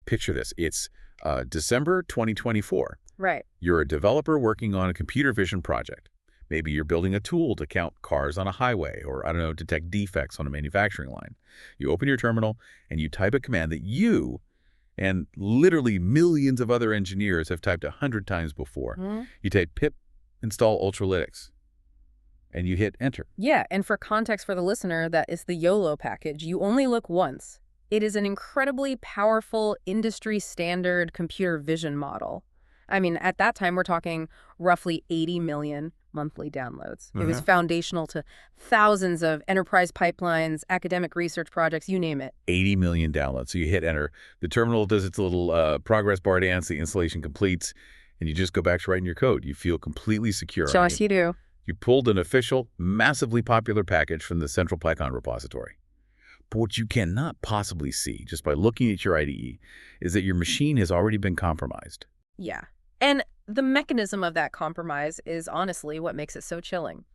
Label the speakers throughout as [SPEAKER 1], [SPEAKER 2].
[SPEAKER 1] picture this. It's December 2024.
[SPEAKER 2] Right.
[SPEAKER 1] You're a developer working on a computer vision project. Maybe you're building a tool to count cars on a highway or, I don't know, detect defects on a manufacturing line. You open your terminal and you type a command that you and literally millions of other engineers have typed 100 times before. You type pip install ultralytics and you hit enter.
[SPEAKER 2] Yeah, and for context for the listener, that is the YOLO package. You only look once. It is an incredibly powerful industry-standard computer vision model. I mean, at that time, we're talking roughly 80 million monthly downloads. It was foundational to thousands of enterprise pipelines, academic research projects, you name it.
[SPEAKER 1] 80 million downloads. So you hit enter. The terminal does its little progress bar dance. The installation completes, and you just go back to writing your code. You feel completely secure.
[SPEAKER 2] So as you do.
[SPEAKER 1] You pulled an official, massively popular package from the central Python repository. But what you cannot possibly see, just by looking at your IDE, is that your machine has already been compromised.
[SPEAKER 2] Yeah. And the mechanism of that compromise is honestly what makes it so chilling.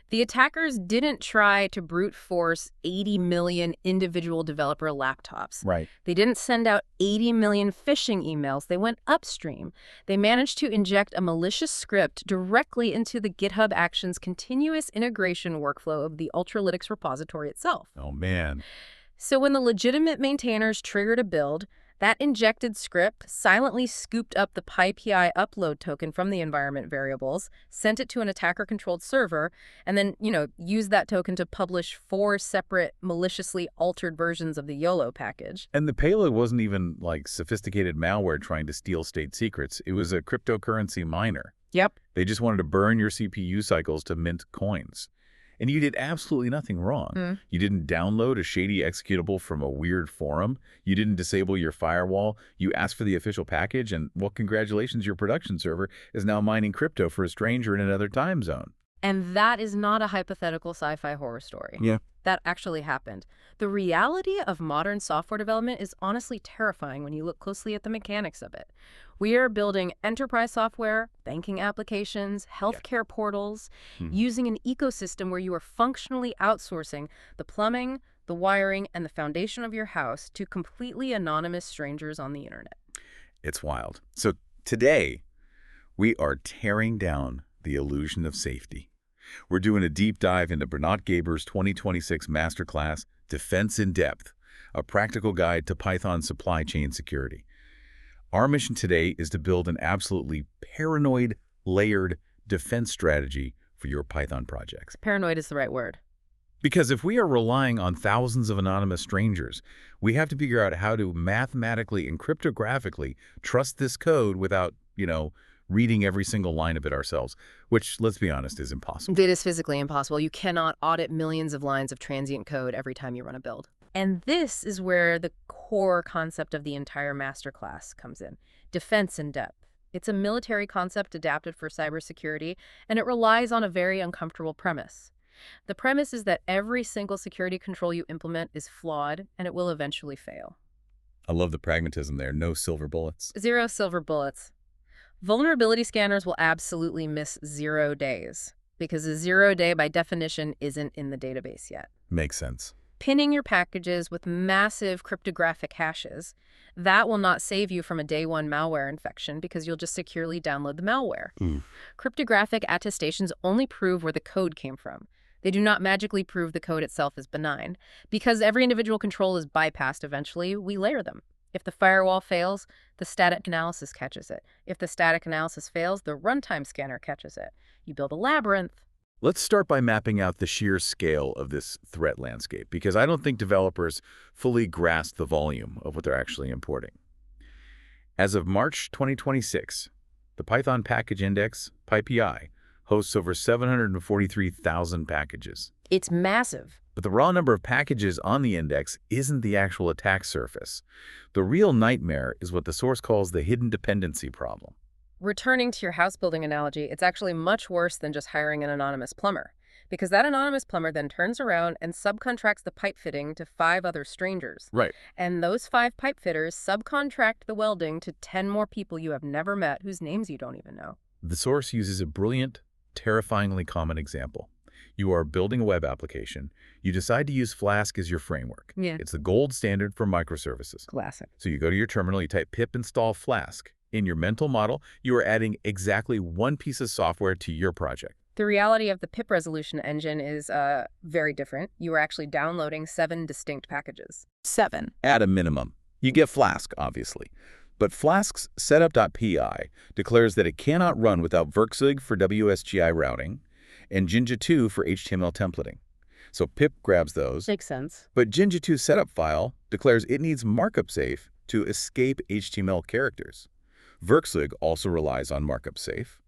[SPEAKER 2] The attackers didn't try to brute force 80 million individual developer laptops.
[SPEAKER 1] Right.
[SPEAKER 2] They didn't send out 80 million phishing emails. They went upstream. They managed to inject a malicious script directly into the GitHub Actions continuous integration workflow of the Ultralytics repository itself.
[SPEAKER 1] Oh, man.
[SPEAKER 2] So when the legitimate maintainers triggered a build, that injected script silently scooped up the PyPI upload token from the environment variables, sent it to an attacker-controlled server, and then, used that token to publish 4 separate maliciously altered versions of the YOLO package.
[SPEAKER 1] And the payload wasn't even like sophisticated malware trying to steal state secrets. It was a cryptocurrency miner.
[SPEAKER 2] Yep.
[SPEAKER 1] They just wanted to burn your CPU cycles to mint coins. And you did absolutely nothing wrong. You didn't download a shady executable from a weird forum. You didn't disable your firewall. You asked for the official package, and, well, congratulations, your production server is now mining crypto for a stranger in another time zone.
[SPEAKER 2] And that is not a hypothetical sci-fi horror story.
[SPEAKER 1] Yeah.
[SPEAKER 2] That actually happened. The reality of modern software development is honestly terrifying when you look closely at the mechanics of it. We are building enterprise software, banking applications, healthcare portals, using an ecosystem where you are functionally outsourcing the plumbing, the wiring, and the foundation of your house to completely anonymous strangers on the internet.
[SPEAKER 1] It's wild. So today, we are tearing down the illusion of safety. We're doing a deep dive into Bernat Gaber's 2026 masterclass, Defense in Depth, a practical guide to Python supply chain security. Our mission today is to build an absolutely paranoid, layered defense strategy for your Python projects.
[SPEAKER 2] Paranoid is the right word.
[SPEAKER 1] Because if we are relying on thousands of anonymous strangers, we have to figure out how to mathematically and cryptographically trust this code without, reading every single line of it ourselves, which, let's be honest, is impossible.
[SPEAKER 2] It is physically impossible. You cannot audit millions of lines of transient code every time you run a build. And this is where the core concept of the entire masterclass comes in. Defense in depth. It's a military concept adapted for cybersecurity, and it relies on a very uncomfortable premise. The premise is that every single security control you implement is flawed, and it will eventually fail.
[SPEAKER 1] I love the pragmatism there. No silver bullets.
[SPEAKER 2] 0 silver bullets. Vulnerability scanners will absolutely miss 0 days, because a 0 day, by definition, isn't in the database yet.
[SPEAKER 1] Makes sense.
[SPEAKER 2] Pinning your packages with massive cryptographic hashes, that will not save you from a day 1 malware infection because you'll just securely download the malware. Cryptographic attestations only prove where the code came from. They do not magically prove the code itself is benign. Because every individual control is bypassed eventually, we layer them. If the firewall fails, the static analysis catches it. If the static analysis fails, the runtime scanner catches it. You build a labyrinth.
[SPEAKER 1] Let's start by mapping out the sheer scale of this threat landscape, because I don't think developers fully grasp the volume of what they're actually importing. As of March 2026, the Python package index, PyPI, hosts over 743,000 packages.
[SPEAKER 2] It's massive.
[SPEAKER 1] But the raw number of packages on the index isn't the actual attack surface. The real nightmare is what the source calls the hidden dependency problem.
[SPEAKER 2] Returning to your house building analogy, it's actually much worse than just hiring an anonymous plumber, because that anonymous plumber then turns around and subcontracts the pipe fitting to 5 other strangers.
[SPEAKER 1] Right.
[SPEAKER 2] And those 5 pipe fitters subcontract the welding to 10 more people you have never met whose names you don't even know.
[SPEAKER 1] The source uses a brilliant, terrifyingly common example. You are building a web application. You decide to use Flask as your framework.
[SPEAKER 2] Yeah.
[SPEAKER 1] It's the gold standard for microservices.
[SPEAKER 2] Classic.
[SPEAKER 1] So you go to your terminal, you type pip install Flask. In your mental model, you are adding exactly one piece of software to your project.
[SPEAKER 2] The reality of the pip resolution engine is very different. You are actually downloading 7 distinct packages.
[SPEAKER 3] 7.
[SPEAKER 1] At a minimum. You get Flask, obviously. But Flask's setup.py declares that it cannot run without Werkzeug for WSGI routing and Jinja2 for HTML templating. So pip grabs those.
[SPEAKER 3] Makes sense.
[SPEAKER 1] But Jinja2's setup file declares it needs markup safe to escape HTML characters. Werkzeug also relies on markup safe.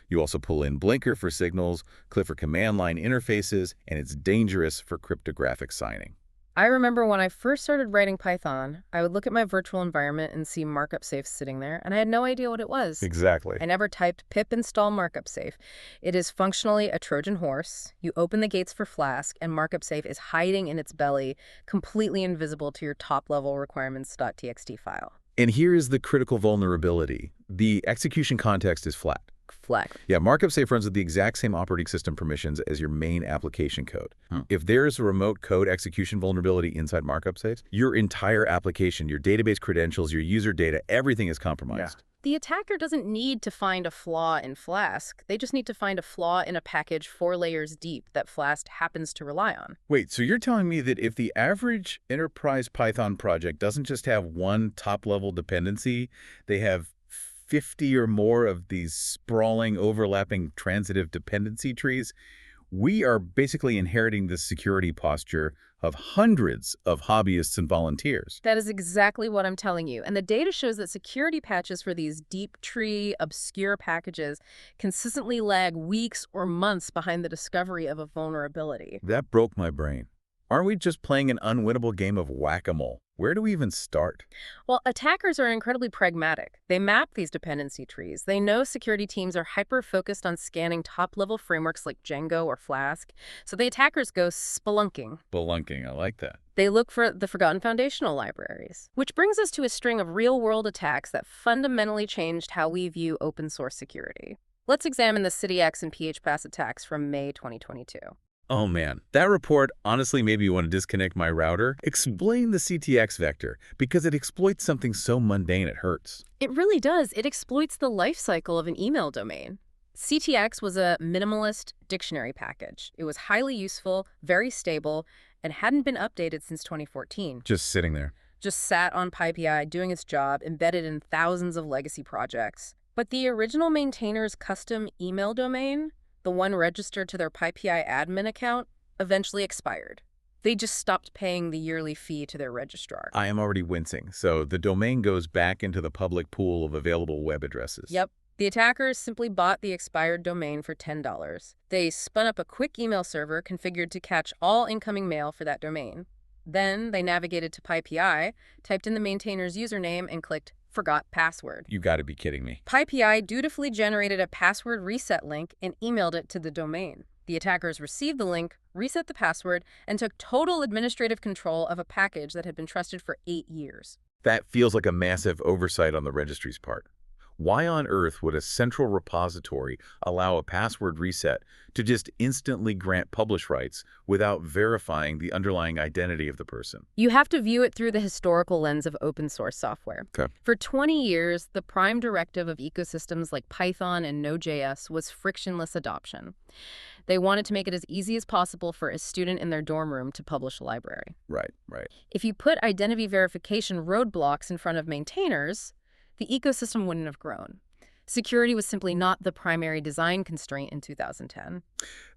[SPEAKER 1] You also pull in Blinker for signals, Cliff for command line interfaces, and it's dangerous for cryptographic signing.
[SPEAKER 2] I remember when I first started writing Python, I would look at my virtual environment and see markup safe sitting there, and I had no idea what it was.
[SPEAKER 1] Exactly.
[SPEAKER 2] I never typed pip install markup safe. It is functionally a Trojan horse. You open the gates for Flask, and markup safe is hiding in its belly, completely invisible to your top-level requirements.txt file.
[SPEAKER 1] And here is the critical vulnerability. The execution context is flat.
[SPEAKER 2] Flag.
[SPEAKER 1] Yeah, markup safe runs with the exact same operating system permissions as your main application code. If there's a remote code execution vulnerability inside markup safes, your entire application, your database credentials, your user data, everything is compromised.
[SPEAKER 2] The attacker doesn't need to find a flaw in Flask. They just need to find a flaw in a package 4 layers deep that Flask happens to rely on.
[SPEAKER 1] Wait, so you're telling me that if the average enterprise Python project doesn't just have one top-level dependency, they have 50 or more of these sprawling, overlapping, transitive dependency trees? We are basically inheriting this security posture of hundreds of hobbyists and volunteers.
[SPEAKER 2] That is exactly what I'm telling you. And the data shows that security patches for these deep tree, obscure packages consistently lag weeks or months behind the discovery of a vulnerability.
[SPEAKER 1] That broke my brain. Aren't we just playing an unwinnable game of whack-a-mole? Where do we even start?
[SPEAKER 2] Well, attackers are incredibly pragmatic. They map these dependency trees. They know security teams are hyper-focused on scanning top-level frameworks like Django or Flask, so the attackers go spelunking.
[SPEAKER 1] Spelunking, I like that.
[SPEAKER 2] They look for the forgotten foundational libraries. Which brings us to a string of real-world attacks that fundamentally changed how we view open-source security. Let's examine the CityX and PHPass attacks from May 2022.
[SPEAKER 1] Oh man, that report honestly made me want to disconnect my router. Explain the CTX vector, because it exploits something so mundane it hurts.
[SPEAKER 2] It really does. It exploits the life cycle of an email domain. CTX was a minimalist dictionary package. It was highly useful, very stable, and hadn't been updated since 2014.
[SPEAKER 1] Just sitting there.
[SPEAKER 2] Just sat on pip doing its job, embedded in thousands of legacy projects. But the original maintainer's custom email domain, the one registered to their pip admin account, eventually expired. They just stopped paying the yearly fee to their registrar.
[SPEAKER 1] I am already wincing. So the domain goes back into the public pool of available web addresses.
[SPEAKER 2] Yep. The attackers simply bought the expired domain for $10. They spun up a quick email server configured to catch all incoming mail for that domain. Then they navigated to pip, typed in the maintainer's username, and clicked forgot password.
[SPEAKER 1] You gotta be kidding me.
[SPEAKER 2] pip dutifully generated a password reset link and emailed it to the domain. The attackers received the link, reset the password, and took total administrative control of a package that had been trusted for 8 years.
[SPEAKER 1] That feels like a massive oversight on the registry's part. Why on earth would a central repository allow a password reset to just instantly grant publish rights without verifying the underlying identity of the person?
[SPEAKER 2] You have to view it through the historical lens of open source software.
[SPEAKER 1] Okay.
[SPEAKER 2] For 20 years, the prime directive of ecosystems like Python and Node.js was frictionless adoption. They wanted to make it as easy as possible for a student in their dorm room to publish a library.
[SPEAKER 1] Right.
[SPEAKER 2] If you put identity verification roadblocks in front of maintainers, the ecosystem wouldn't have grown. Security was simply not the primary design constraint in 2010.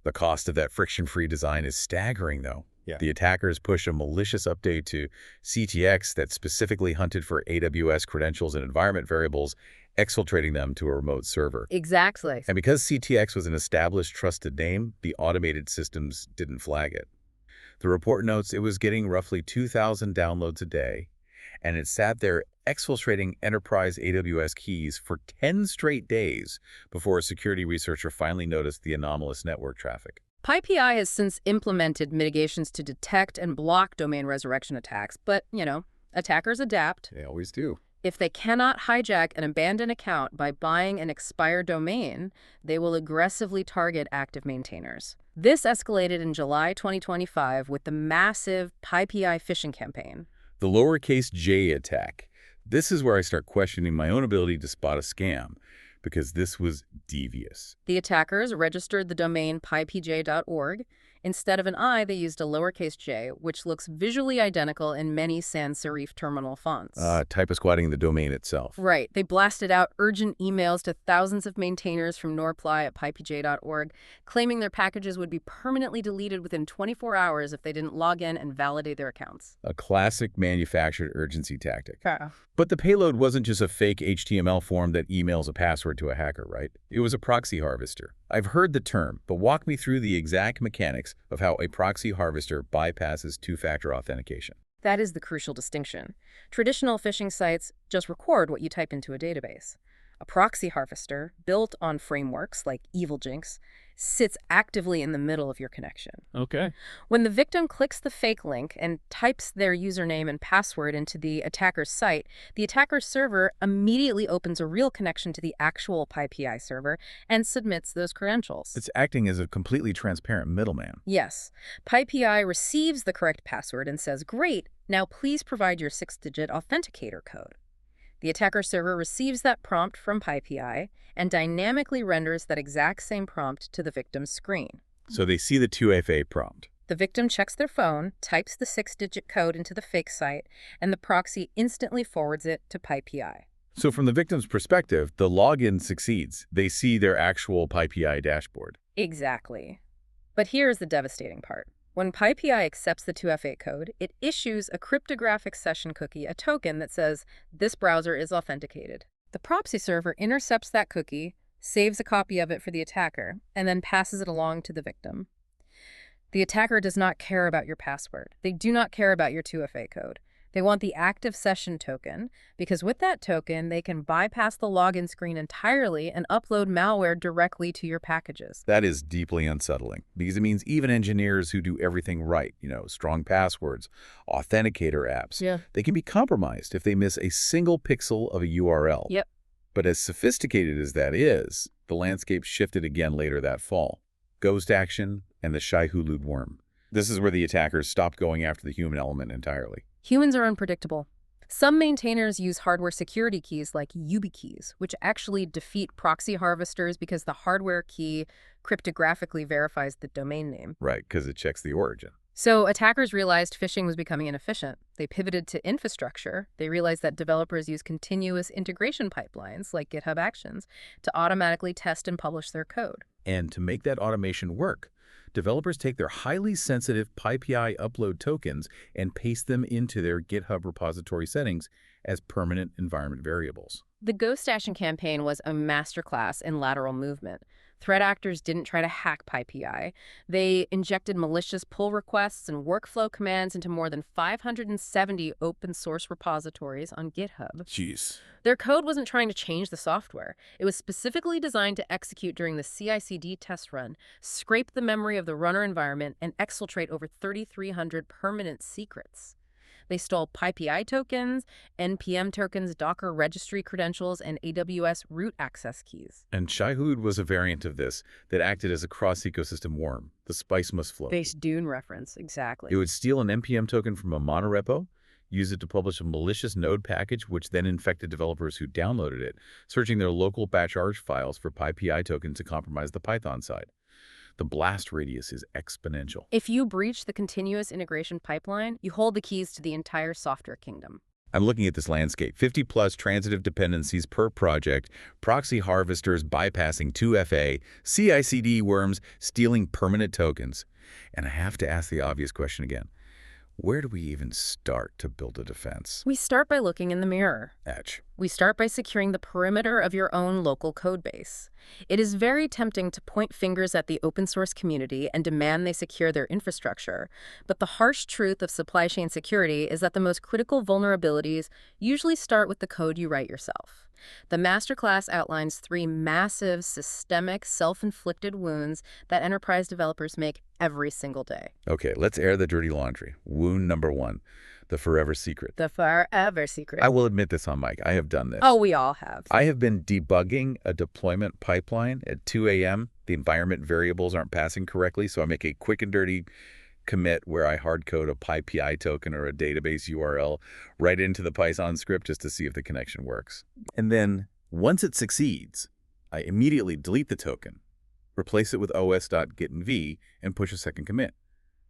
[SPEAKER 1] The cost of that friction-free design is staggering, though.
[SPEAKER 4] Yeah.
[SPEAKER 1] The attackers push a malicious update to CTX that specifically hunted for AWS credentials and environment variables, exfiltrating them to a remote server.
[SPEAKER 2] Exactly.
[SPEAKER 1] And because CTX was an established, trusted name, the automated systems didn't flag it. The report notes it was getting roughly 2,000 downloads a day, and it sat there exfiltrating enterprise AWS keys for 10 straight days before a security researcher finally noticed the anomalous network traffic.
[SPEAKER 2] pip has since implemented mitigations to detect and block domain resurrection attacks, but, attackers adapt.
[SPEAKER 4] They always do.
[SPEAKER 2] If they cannot hijack an abandoned account by buying an expired domain, they will aggressively target active maintainers. This escalated in July 2025 with the massive pip-audit phishing campaign.
[SPEAKER 1] The lowercase j attack. This is where I start questioning my own ability to spot a scam, because this was devious.
[SPEAKER 2] The attackers registered the domain pipj.org. Instead of an I, they used a lowercase j, which looks visually identical in many sans serif terminal fonts.
[SPEAKER 1] Typo squatting the domain itself.
[SPEAKER 2] Right. They blasted out urgent emails to thousands of maintainers from norply at pipj.org, claiming their packages would be permanently deleted within 24 hours if they didn't log in and validate their accounts.
[SPEAKER 1] A classic manufactured urgency tactic.
[SPEAKER 2] Yeah.
[SPEAKER 1] But the payload wasn't just a fake HTML form that emails a password to a hacker, right? It was a proxy harvester. I've heard the term, but walk me through the exact mechanics of how a proxy harvester bypasses two-factor authentication.
[SPEAKER 2] That is the crucial distinction. Traditional phishing sites just record what you type into a database. A proxy harvester, built on frameworks like EvilJinx, sits actively in the middle of your connection.
[SPEAKER 1] Okay.
[SPEAKER 2] When the victim clicks the fake link and types their username and password into the attacker's site, the attacker's server immediately opens a real connection to the actual pip-audit server and submits those credentials.
[SPEAKER 1] It's acting as a completely transparent middleman.
[SPEAKER 2] Yes. pip-audit receives the correct password and says, "Great, now please provide your 6-digit authenticator code." The attacker server receives that prompt from pip-audit and dynamically renders that exact same prompt to the victim's screen.
[SPEAKER 1] So they see the 2FA prompt.
[SPEAKER 2] The victim checks their phone, types the 6-digit code into the fake site, and the proxy instantly forwards it to pip-audit.
[SPEAKER 1] So from the victim's perspective, the login succeeds. They see their actual pip-audit dashboard.
[SPEAKER 2] Exactly. But here's the devastating part. When pip-audit accepts the 2FA code, it issues a cryptographic session cookie, a token that says, "This browser is authenticated." The proxy server intercepts that cookie, saves a copy of it for the attacker, and then passes it along to the victim. The attacker does not care about your password. They do not care about your 2FA code. They want the active session token, because with that token, they can bypass the login screen entirely and upload malware directly to your packages.
[SPEAKER 1] That is deeply unsettling, because it means even engineers who do everything right, strong passwords, authenticator apps, they can be compromised if they miss a single pixel of a URL.
[SPEAKER 2] Yep.
[SPEAKER 1] But as sophisticated as that is, the landscape shifted again later that fall. Ghost action and the Shai-Hulud worm. This is where the attackers stopped going after the human element entirely.
[SPEAKER 2] Humans are unpredictable. Some maintainers use hardware security keys like YubiKeys, which actually defeat proxy harvesters because the hardware key cryptographically verifies the domain name.
[SPEAKER 1] Right, because it checks the origin.
[SPEAKER 2] So attackers realized phishing was becoming inefficient. They pivoted to infrastructure. They realized that developers use continuous integration pipelines like GitHub Actions to automatically test and publish their code.
[SPEAKER 1] And to make that automation work, developers take their highly sensitive pip-audit upload tokens and paste them into their GitHub repository settings as permanent environment variables.
[SPEAKER 2] The Ghost Action campaign was a masterclass in lateral movement. Threat actors didn't try to hack pip-audit. They injected malicious pull requests and workflow commands into more than 570 open source repositories on GitHub.
[SPEAKER 1] Jeez.
[SPEAKER 2] Their code wasn't trying to change the software. It was specifically designed to execute during the CI/CD test run, scrape the memory of the runner environment, and exfiltrate over 3,300 permanent secrets. They stole pip-audit tokens, NPM tokens, Docker registry credentials, and AWS root access keys.
[SPEAKER 1] And Shai-Hulud was a variant of this that acted as a cross-ecosystem worm. The spice must flow.
[SPEAKER 2] Base Dune reference, exactly.
[SPEAKER 1] It would steal an NPM token from a monorepo, use it to publish a malicious node package, which then infected developers who downloaded it, searching their local batch arch files for pip-audit tokens to compromise the Python side. The blast radius is exponential.
[SPEAKER 2] If you breach the continuous integration pipeline, you hold the keys to the entire software kingdom.
[SPEAKER 1] I'm looking at this landscape. 50-plus transitive dependencies per project, proxy harvesters bypassing 2FA, CI/CD worms stealing permanent tokens. And I have to ask the obvious question again. Where do we even start to build a defense?
[SPEAKER 2] We start by looking in the mirror.
[SPEAKER 1] Etch.
[SPEAKER 2] We start by securing the perimeter of your own local code base. It is very tempting to point fingers at the open source community and demand they secure their infrastructure. But the harsh truth of supply chain security is that the most critical vulnerabilities usually start with the code you write yourself. The masterclass outlines 3 massive, systemic, self-inflicted wounds that enterprise developers make every single day.
[SPEAKER 1] Okay, let's air the dirty laundry. Wound number 1. The forever secret.
[SPEAKER 2] The forever secret.
[SPEAKER 1] I will admit this on mic. I have done this.
[SPEAKER 2] Oh, we all have.
[SPEAKER 1] I have been debugging a deployment pipeline at 2 a.m. The environment variables aren't passing correctly, so I make a quick and dirty commit where I hard code a pip-audit token or a database URL right into the Python script just to see if the connection works. And then once it succeeds, I immediately delete the token, replace it with os.getinv, and push a second commit.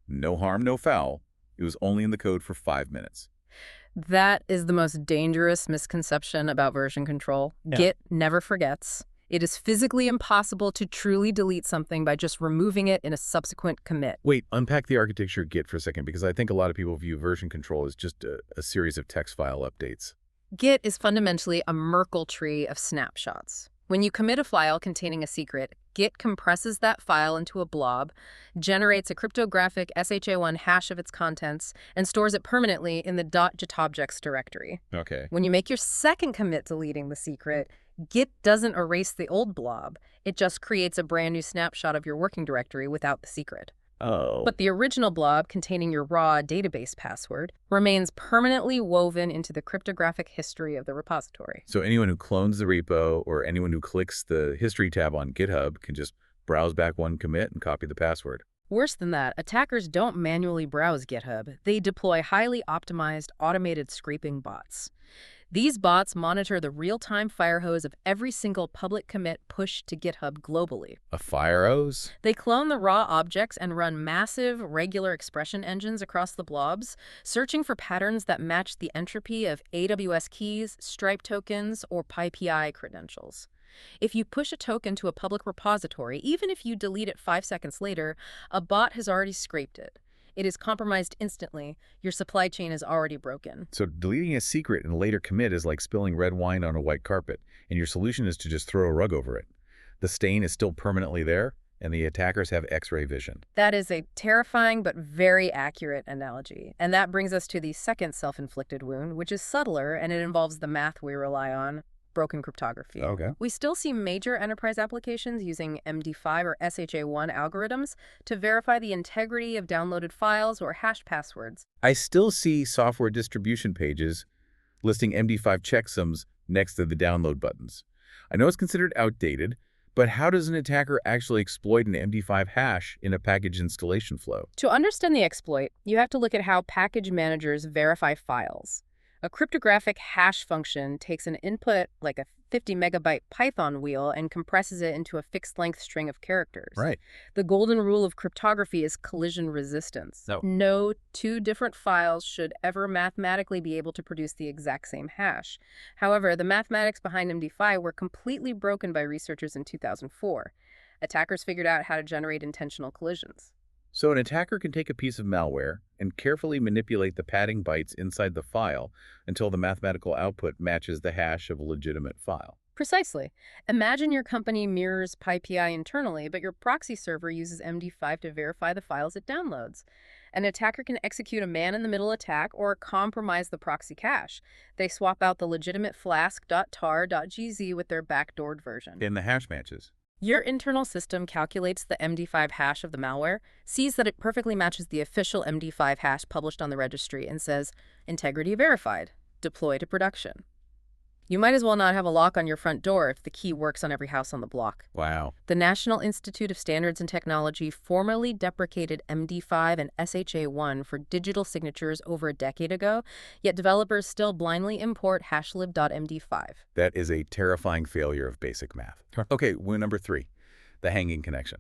[SPEAKER 1] No harm, no foul. It was only in the code for 5 minutes.
[SPEAKER 2] That is the most dangerous misconception about version control.
[SPEAKER 1] Yeah.
[SPEAKER 2] Git never forgets. It is physically impossible to truly delete something by just removing it in a subsequent commit.
[SPEAKER 1] Wait, unpack the architecture of Git for a second, because I think a lot of people view version control as just a series of text file updates.
[SPEAKER 2] Git is fundamentally a Merkle tree of snapshots. When you commit a file containing a secret, Git compresses that file into a blob, generates a cryptographic SHA-1 hash of its contents, and stores it permanently in the .jtobjects directory.
[SPEAKER 1] Okay.
[SPEAKER 2] When you make your second commit deleting the secret, Git doesn't erase the old blob. It just creates a brand new snapshot of your working directory without the secret.
[SPEAKER 1] Oh.
[SPEAKER 2] But the original blob containing your raw database password remains permanently woven into the cryptographic history of the repository.
[SPEAKER 1] So anyone who clones the repo or anyone who clicks the history tab on GitHub can just browse back one commit and copy the password.
[SPEAKER 2] Worse than that, attackers don't manually browse GitHub. They deploy highly optimized automated scraping bots. These bots monitor the real-time fire hose of every single public commit pushed to GitHub globally.
[SPEAKER 1] A fire hose?
[SPEAKER 2] They clone the raw objects and run massive, regular expression engines across the blobs, searching for patterns that match the entropy of AWS keys, Stripe tokens, or PyPI credentials. If you push a token to a public repository, even if you delete it 5 seconds later, a bot has already scraped it. It is compromised instantly. Your supply chain is already broken.
[SPEAKER 1] So deleting a secret and later commit is like spilling red wine on a white carpet, and your solution is to just throw a rug over it. The stain is still permanently there, and the attackers have X-ray vision.
[SPEAKER 2] That is a terrifying but very accurate analogy. And that brings us to the second self-inflicted wound, which is subtler, and it involves the math we rely on. Broken cryptography.
[SPEAKER 1] Okay.
[SPEAKER 2] We still see major enterprise applications using MD5 or SHA-1 algorithms to verify the integrity of downloaded files or hashed passwords.
[SPEAKER 1] I still see software distribution pages listing MD5 checksums next to the download buttons. I know it's considered outdated, but how does an attacker actually exploit an MD5 hash in a package installation flow?
[SPEAKER 2] To understand the exploit, you have to look at how package managers verify files. A cryptographic hash function takes an input like a 50-megabyte Python wheel and compresses it into a fixed-length string of characters.
[SPEAKER 1] Right.
[SPEAKER 2] The golden rule of cryptography is collision resistance. No two different files should ever mathematically be able to produce the exact same hash. However, the mathematics behind MD5 were completely broken by researchers in 2004. Attackers figured out how to generate intentional collisions.
[SPEAKER 1] So an attacker can take a piece of malware and carefully manipulate the padding bytes inside the file until the mathematical output matches the hash of a legitimate file.
[SPEAKER 2] Precisely. Imagine your company mirrors PyPI internally, but your proxy server uses MD5 to verify the files it downloads. An attacker can execute a man-in-the-middle attack or compromise the proxy cache. They swap out the legitimate flask.tar.gz with their backdoored version.
[SPEAKER 1] And the hash matches.
[SPEAKER 2] Your internal system calculates the MD5 hash of the malware, sees that it perfectly matches the official MD5 hash published on the registry, and says, integrity verified, deploy to production. You might as well not have a lock on your front door if the key works on every house on the block.
[SPEAKER 1] Wow.
[SPEAKER 2] The National Institute of Standards and Technology formally deprecated MD5 and SHA-1 for digital signatures over a decade ago, yet developers still blindly import hashlib.md5.
[SPEAKER 1] That is a terrifying failure of basic math. Okay, wound number 3, the hanging connection.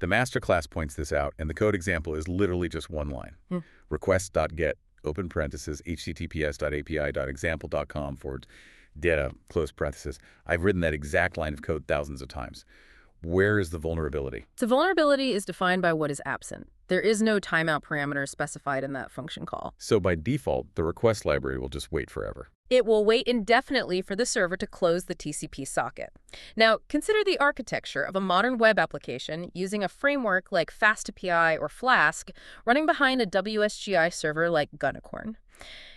[SPEAKER 1] The masterclass points this out, and the code example is literally just one line. Request.get, open parenthesis, https://api.example.com data, close parenthesis. I've written that exact line of code thousands of times. Where is the vulnerability?
[SPEAKER 2] So vulnerability is defined by what is absent. There is no timeout parameter specified in that function call.
[SPEAKER 1] So by default, the request library will just wait forever.
[SPEAKER 2] It will wait indefinitely for the server to close the TCP socket. Now, consider the architecture of a modern web application using a framework like FastAPI or Flask running behind a WSGI server like Gunicorn.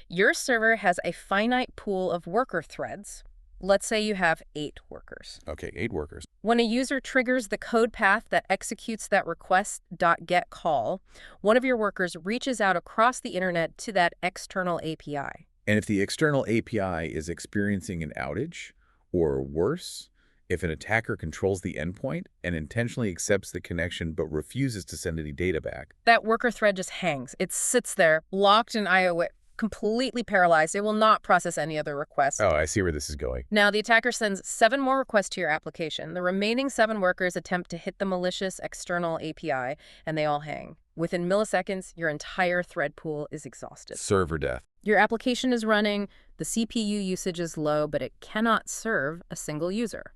[SPEAKER 2] Your server has a finite pool of worker threads, Let's say you have 8 workers.
[SPEAKER 1] Okay, 8 workers.
[SPEAKER 2] When a user triggers the code path that executes that request.get call, one of your workers reaches out across the internet to that external API.
[SPEAKER 1] And if the external API is experiencing an outage, or worse, if an attacker controls the endpoint and intentionally accepts the connection but refuses to send any data back,
[SPEAKER 2] That worker thread just hangs. It sits there, locked in IO, completely paralyzed. It will not process any other requests.
[SPEAKER 1] oh, I see where this is going.
[SPEAKER 2] Now, the attacker sends 7 more requests to your application. The remaining 7 workers attempt to hit the malicious external API, and they all hang. Within milliseconds, your entire thread pool is exhausted.
[SPEAKER 1] Server death.
[SPEAKER 2] Your application is running, the CPU usage is low, but it cannot serve a single user.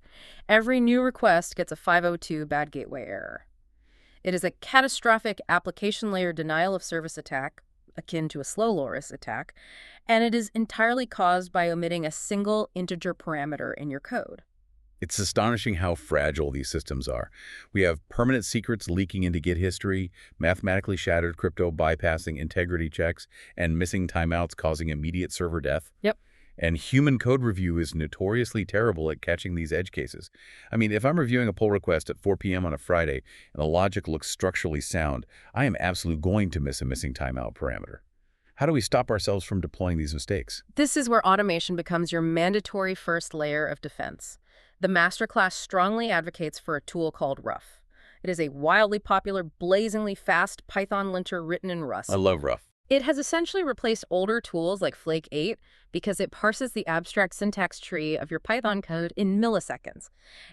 [SPEAKER 2] Every new request gets a 502 bad gateway error. It is a catastrophic application layer denial of service attack, akin to a slow loris attack, and it is entirely caused by omitting a single integer parameter in your code.
[SPEAKER 1] It's astonishing how fragile these systems are. We have permanent secrets leaking into Git history, mathematically shattered crypto bypassing integrity checks, and missing timeouts causing immediate server death.
[SPEAKER 2] Yep.
[SPEAKER 1] And human code review is notoriously terrible at catching these edge cases. I mean, if I'm reviewing a pull request at 4 p.m. on a Friday and the logic looks structurally sound, I am absolutely going to miss a missing timeout parameter. How do we stop ourselves from deploying these mistakes?
[SPEAKER 2] This is where automation becomes your mandatory first layer of defense. The masterclass strongly advocates for a tool called Rough. It is a wildly popular, blazingly fast Python linter written in Rust.
[SPEAKER 1] I love Rough.
[SPEAKER 2] It has essentially replaced older tools like Flake 8 because it parses the abstract syntax tree of your Python code in milliseconds.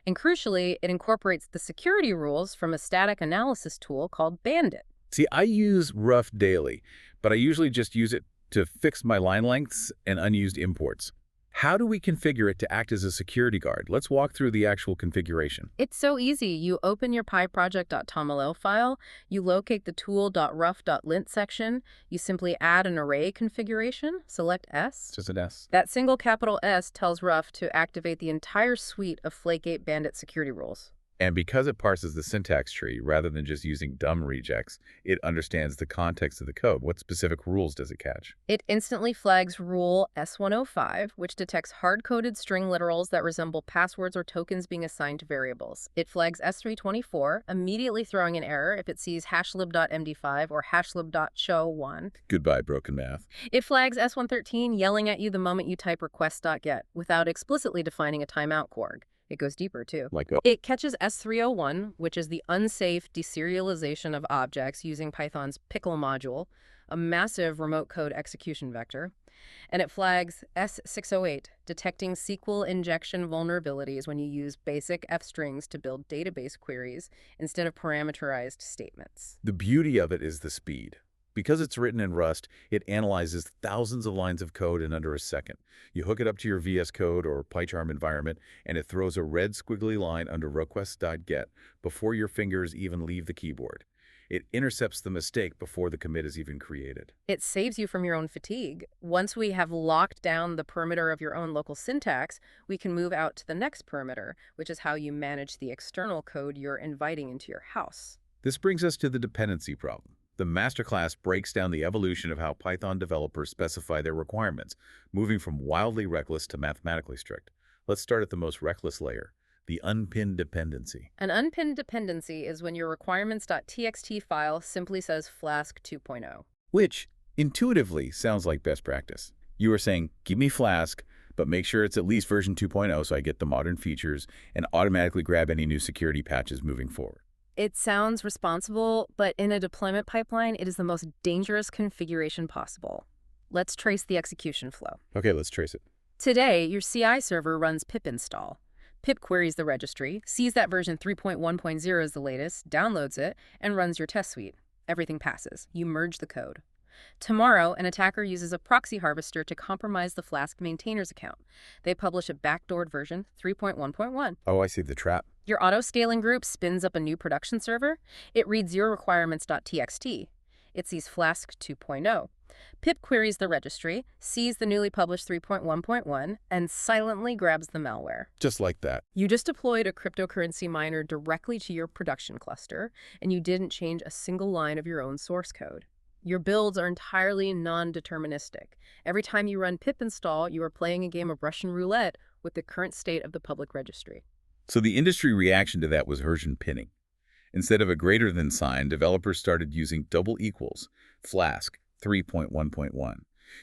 [SPEAKER 2] And crucially, it incorporates the security rules from a static analysis tool called Bandit.
[SPEAKER 1] See, I use Rough daily, but I usually just use it to fix my line lengths and unused imports. How do we configure it to act as a security guard? Let's walk through the actual configuration.
[SPEAKER 2] It's so easy. You open your pyproject.toml file, you locate the tool.rough.lint section, you simply add an array configuration, select S.
[SPEAKER 1] Just an S.
[SPEAKER 2] That single capital S tells Rough to activate the entire suite of Flake 8 Bandit security rules.
[SPEAKER 1] And because it parses the syntax tree rather than just using dumb rejects, it understands the context of the code. What specific rules does it catch?
[SPEAKER 2] It instantly flags rule S105, which detects hard-coded string literals that resemble passwords or tokens being assigned to variables. It flags S324, immediately throwing an error if it sees hashlib.md5 or hashlib.show1.
[SPEAKER 1] Goodbye, broken math.
[SPEAKER 2] It flags S113, yelling at you the moment you type request.get, without explicitly defining a timeout quarg. It goes deeper, too. It catches S301, which is the unsafe deserialization of objects using Python's pickle module, a massive remote code execution vector. And it flags S608, detecting SQL injection vulnerabilities when you use basic F-strings to build database queries instead of parameterized statements.
[SPEAKER 1] The beauty of it is the speed. Because it's written in Rust, it analyzes thousands of lines of code in under a second. You hook it up to your VS Code or PyCharm environment, and it throws a red squiggly line under request.get before your fingers even leave the keyboard. It intercepts the mistake before the commit is even created.
[SPEAKER 2] It saves you from your own fatigue. Once we have locked down the perimeter of your own local syntax, we can move out to the next perimeter, which is how you manage the external code you're inviting into your house.
[SPEAKER 1] This brings us to the dependency problem. The masterclass breaks down the evolution of how Python developers specify their requirements, moving from wildly reckless to mathematically strict. Let's start at the most reckless layer, the unpinned dependency.
[SPEAKER 2] An unpinned dependency is when your requirements.txt file simply says Flask 2.0.
[SPEAKER 1] Which intuitively sounds like best practice. You are saying, give me Flask, but make sure it's at least version 2.0 so I get the modern features and automatically grab any new security patches moving forward.
[SPEAKER 2] It sounds responsible, but in a deployment pipeline, it is the most dangerous configuration possible. Let's trace the execution flow.
[SPEAKER 1] Okay, let's trace it.
[SPEAKER 2] Today, your CI server runs pip install. Pip queries the registry, sees that version 3.1.0 is the latest, downloads it, and runs your test suite. Everything passes. You merge the code. Tomorrow, an attacker uses a proxy harvester to compromise the Flask maintainer's account. They publish a backdoored version 3.1.1.
[SPEAKER 1] Oh, I see the trap.
[SPEAKER 2] Your auto-scaling group spins up a new production server. It reads your requirements.txt. It sees Flask 2.0. Pip queries the registry, sees the newly published 3.1.1, and silently grabs the malware.
[SPEAKER 1] Just like that.
[SPEAKER 2] You just deployed a cryptocurrency miner directly to your production cluster, and you didn't change a single line of your own source code. Your builds are entirely non-deterministic. Every time you run pip install, you are playing a game of Russian roulette with the current state of the public registry.
[SPEAKER 1] So the industry reaction to that was version pinning. Instead of a greater than sign, developers started using double equals, Flask 3.1.1.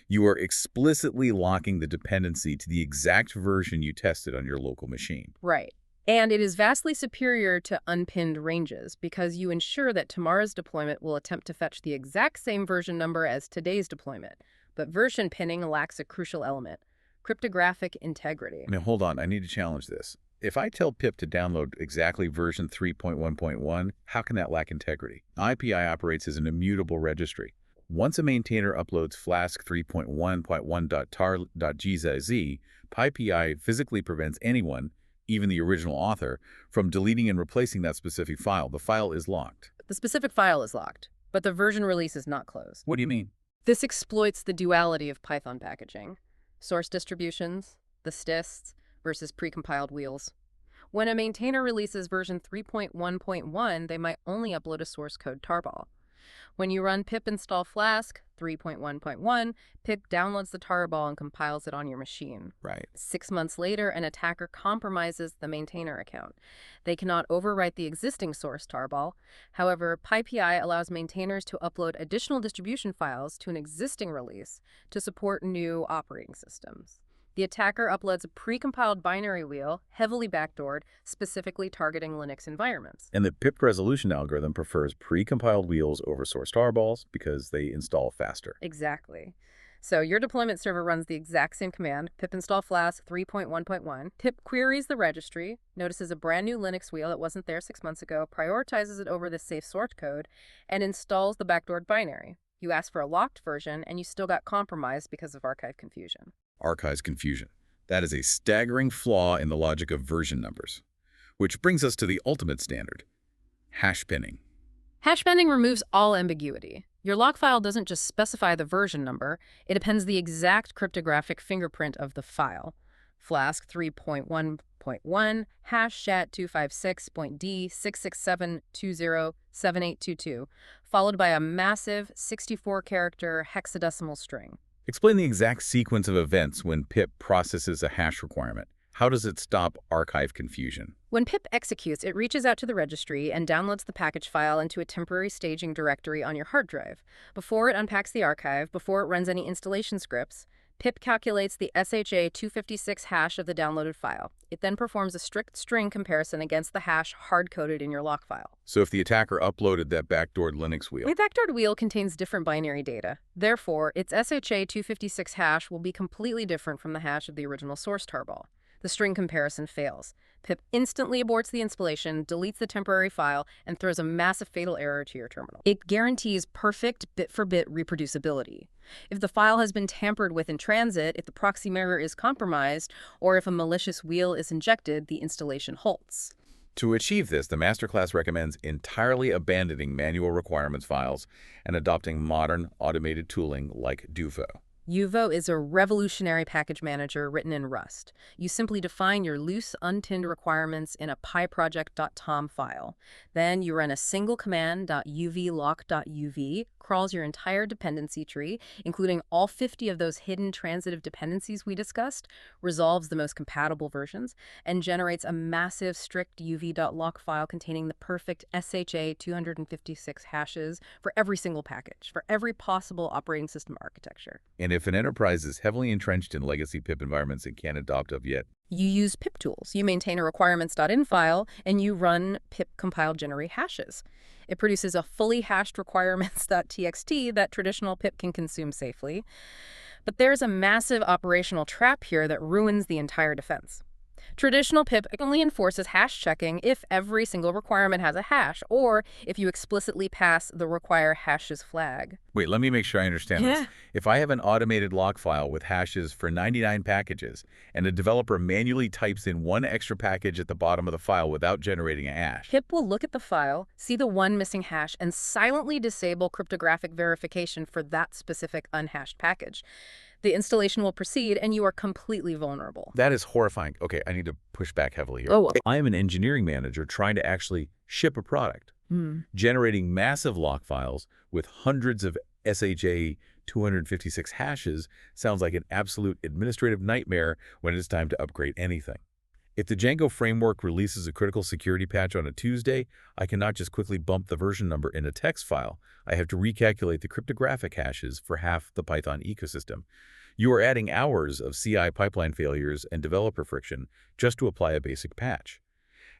[SPEAKER 1] You are explicitly locking the dependency to the exact version you tested on your local machine.
[SPEAKER 2] Right. And it is vastly superior to unpinned ranges because you ensure that tomorrow's deployment will attempt to fetch the exact same version number as today's deployment. But version pinning lacks a crucial element, cryptographic integrity.
[SPEAKER 1] Now, hold on. I need to challenge this. If I tell pip to download exactly version 3.1.1, how can that lack integrity? IPI operates as an immutable registry. Once a maintainer uploads Flask 3.1.1.tar.gzz, PyPI physically prevents anyone, even the original author, from deleting and replacing that specific file. The file is locked.
[SPEAKER 2] The specific file is locked, but the version release is not closed.
[SPEAKER 1] What do you mean?
[SPEAKER 2] This exploits the duality of Python packaging. Source distributions, the STISs, versus precompiled wheels. When a maintainer releases version 3.1.1, they might only upload a source code tarball. When you run pip install Flask 3.1.1, pip downloads the tarball and compiles it on your machine.
[SPEAKER 1] Right.
[SPEAKER 2] 6 months later, an attacker compromises the maintainer account. They cannot overwrite the existing source tarball. However, PyPI allows maintainers to upload additional distribution files to an existing release to support new operating systems. The attacker uploads a precompiled binary wheel, heavily backdoored, specifically targeting Linux environments.
[SPEAKER 1] And the pip resolution algorithm prefers precompiled wheels over source tarballs because they install faster.
[SPEAKER 2] Exactly. So your deployment server runs the exact same command, pip install Flask 3.1.1. Pip queries the registry, notices a brand new Linux wheel that wasn't there 6 months ago, prioritizes it over the safe source code, and installs the backdoored binary. You ask for a locked version, and you still got compromised because of archive confusion.
[SPEAKER 1] Archives confusion. That is a staggering flaw in the logic of version numbers. Which brings us to the ultimate standard, hash pinning.
[SPEAKER 2] Hash pinning removes all ambiguity. Your log file doesn't just specify the version number, it appends the exact cryptographic fingerprint of the file. Flask 3.1.1 #256.d667207822, followed by a massive 64-character hexadecimal string.
[SPEAKER 1] Explain the exact sequence of events when pip processes a hash requirement. How does it stop archive confusion?
[SPEAKER 2] When pip executes, it reaches out to the registry and downloads the package file into a temporary staging directory on your hard drive. Before it unpacks the archive, before it runs any installation scripts, pip calculates the SHA-256 hash of the downloaded file. It then performs a strict string comparison against the hash hard-coded in your lock file.
[SPEAKER 1] So if the attacker uploaded that backdoored Linux wheel.
[SPEAKER 2] The backdoored wheel contains different binary data. Therefore, its SHA-256 hash will be completely different from the hash of the original source tarball. The string comparison fails. Pip instantly aborts the installation, deletes the temporary file, and throws a massive fatal error to your terminal. It guarantees perfect bit-for-bit reproducibility. If the file has been tampered with in transit, if the proxy mirror is compromised, or if a malicious wheel is injected, the installation halts.
[SPEAKER 1] To achieve this, the masterclass recommends entirely abandoning manual requirements files and adopting modern automated tooling like Duvo.
[SPEAKER 2] Uvo is a revolutionary package manager written in Rust. You simply define your loose, untinned requirements in a pyproject.tom file. Then you run a single command .uvlock.uv, crawls your entire dependency tree, including all 50 of those hidden transitive dependencies we discussed, resolves the most compatible versions, and generates a massive strict uv.lock file containing the perfect SHA-256 hashes for every single package, for every possible operating system architecture.
[SPEAKER 1] And if an enterprise is heavily entrenched in legacy pip environments and can't adopt of yet,
[SPEAKER 2] you use pip tools. You maintain a requirements.in file, and you run pip compile generate hashes. It produces a fully hashed requirements.txt that traditional pip can consume safely. But there's a massive operational trap here that ruins the entire defense. Traditional pip only enforces hash checking if every single requirement has a hash, or if you explicitly pass the require hashes flag.
[SPEAKER 1] Wait, let me make sure I understand this. If I have an automated log file with hashes for 99 packages, and a developer manually types in one extra package at the bottom of the file without generating a hash,
[SPEAKER 2] pip will look at the file, see the one missing hash, and silently disable cryptographic verification for that specific unhashed package. The installation will proceed, and you are completely vulnerable.
[SPEAKER 1] That is horrifying. Okay, I need to push back heavily here. I am an engineering manager trying to actually ship a product, generating massive log files with hundreds of SHA 256 hashes sounds like an absolute administrative nightmare when it's time to upgrade anything. If the Django framework releases a critical security patch on a Tuesday, I cannot just quickly bump the version number in a text file. I have to recalculate the cryptographic hashes for half the Python ecosystem. You are adding hours of CI pipeline failures and developer friction just to apply a basic patch.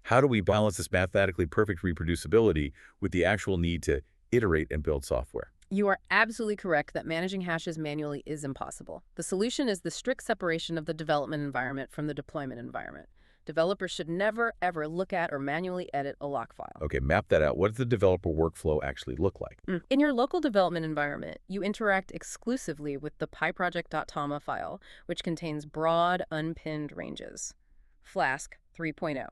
[SPEAKER 1] How do we balance this mathematically perfect reproducibility with the actual need to iterate and build software?
[SPEAKER 2] You are absolutely correct that managing hashes manually is impossible. The solution is the strict separation of the development environment from the deployment environment. Developers should never, ever look at or manually edit a lock file.
[SPEAKER 1] Okay, map that out. What does the developer workflow actually look like?
[SPEAKER 2] In your local development environment, you interact exclusively with the pyproject.tama file, which contains broad, unpinned ranges. Flask 3.0.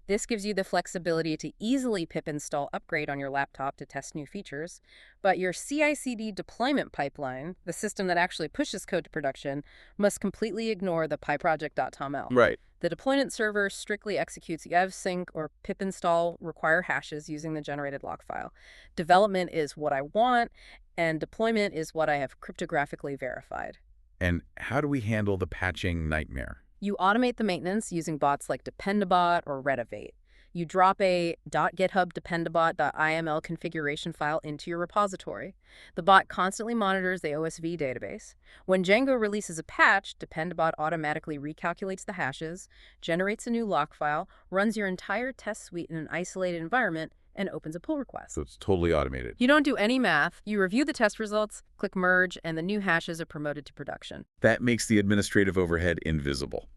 [SPEAKER 2] This gives you the flexibility to easily pip install upgrade on your laptop to test new features, but your CI/CD deployment pipeline, the system that actually pushes code to production, must completely ignore the pyproject.toml.
[SPEAKER 1] Right.
[SPEAKER 2] The deployment server strictly executes yevsync or pip install require hashes using the generated log file. Development is what I want, and deployment is what I have cryptographically verified.
[SPEAKER 1] And how do we handle the patching nightmare?
[SPEAKER 2] You automate the maintenance using bots like dependabot or retivate. You drop a .github dependabot.iml configuration file into your repository. The bot constantly monitors the OSV database. When Django releases a patch, dependabot automatically recalculates the hashes, generates a new lock file, runs your entire test suite in an isolated environment, and opens a pull request.
[SPEAKER 1] So it's totally automated.
[SPEAKER 2] You don't do any math. You review the test results, click merge, and the new hashes are promoted to production.
[SPEAKER 1] That makes the administrative overhead invisible.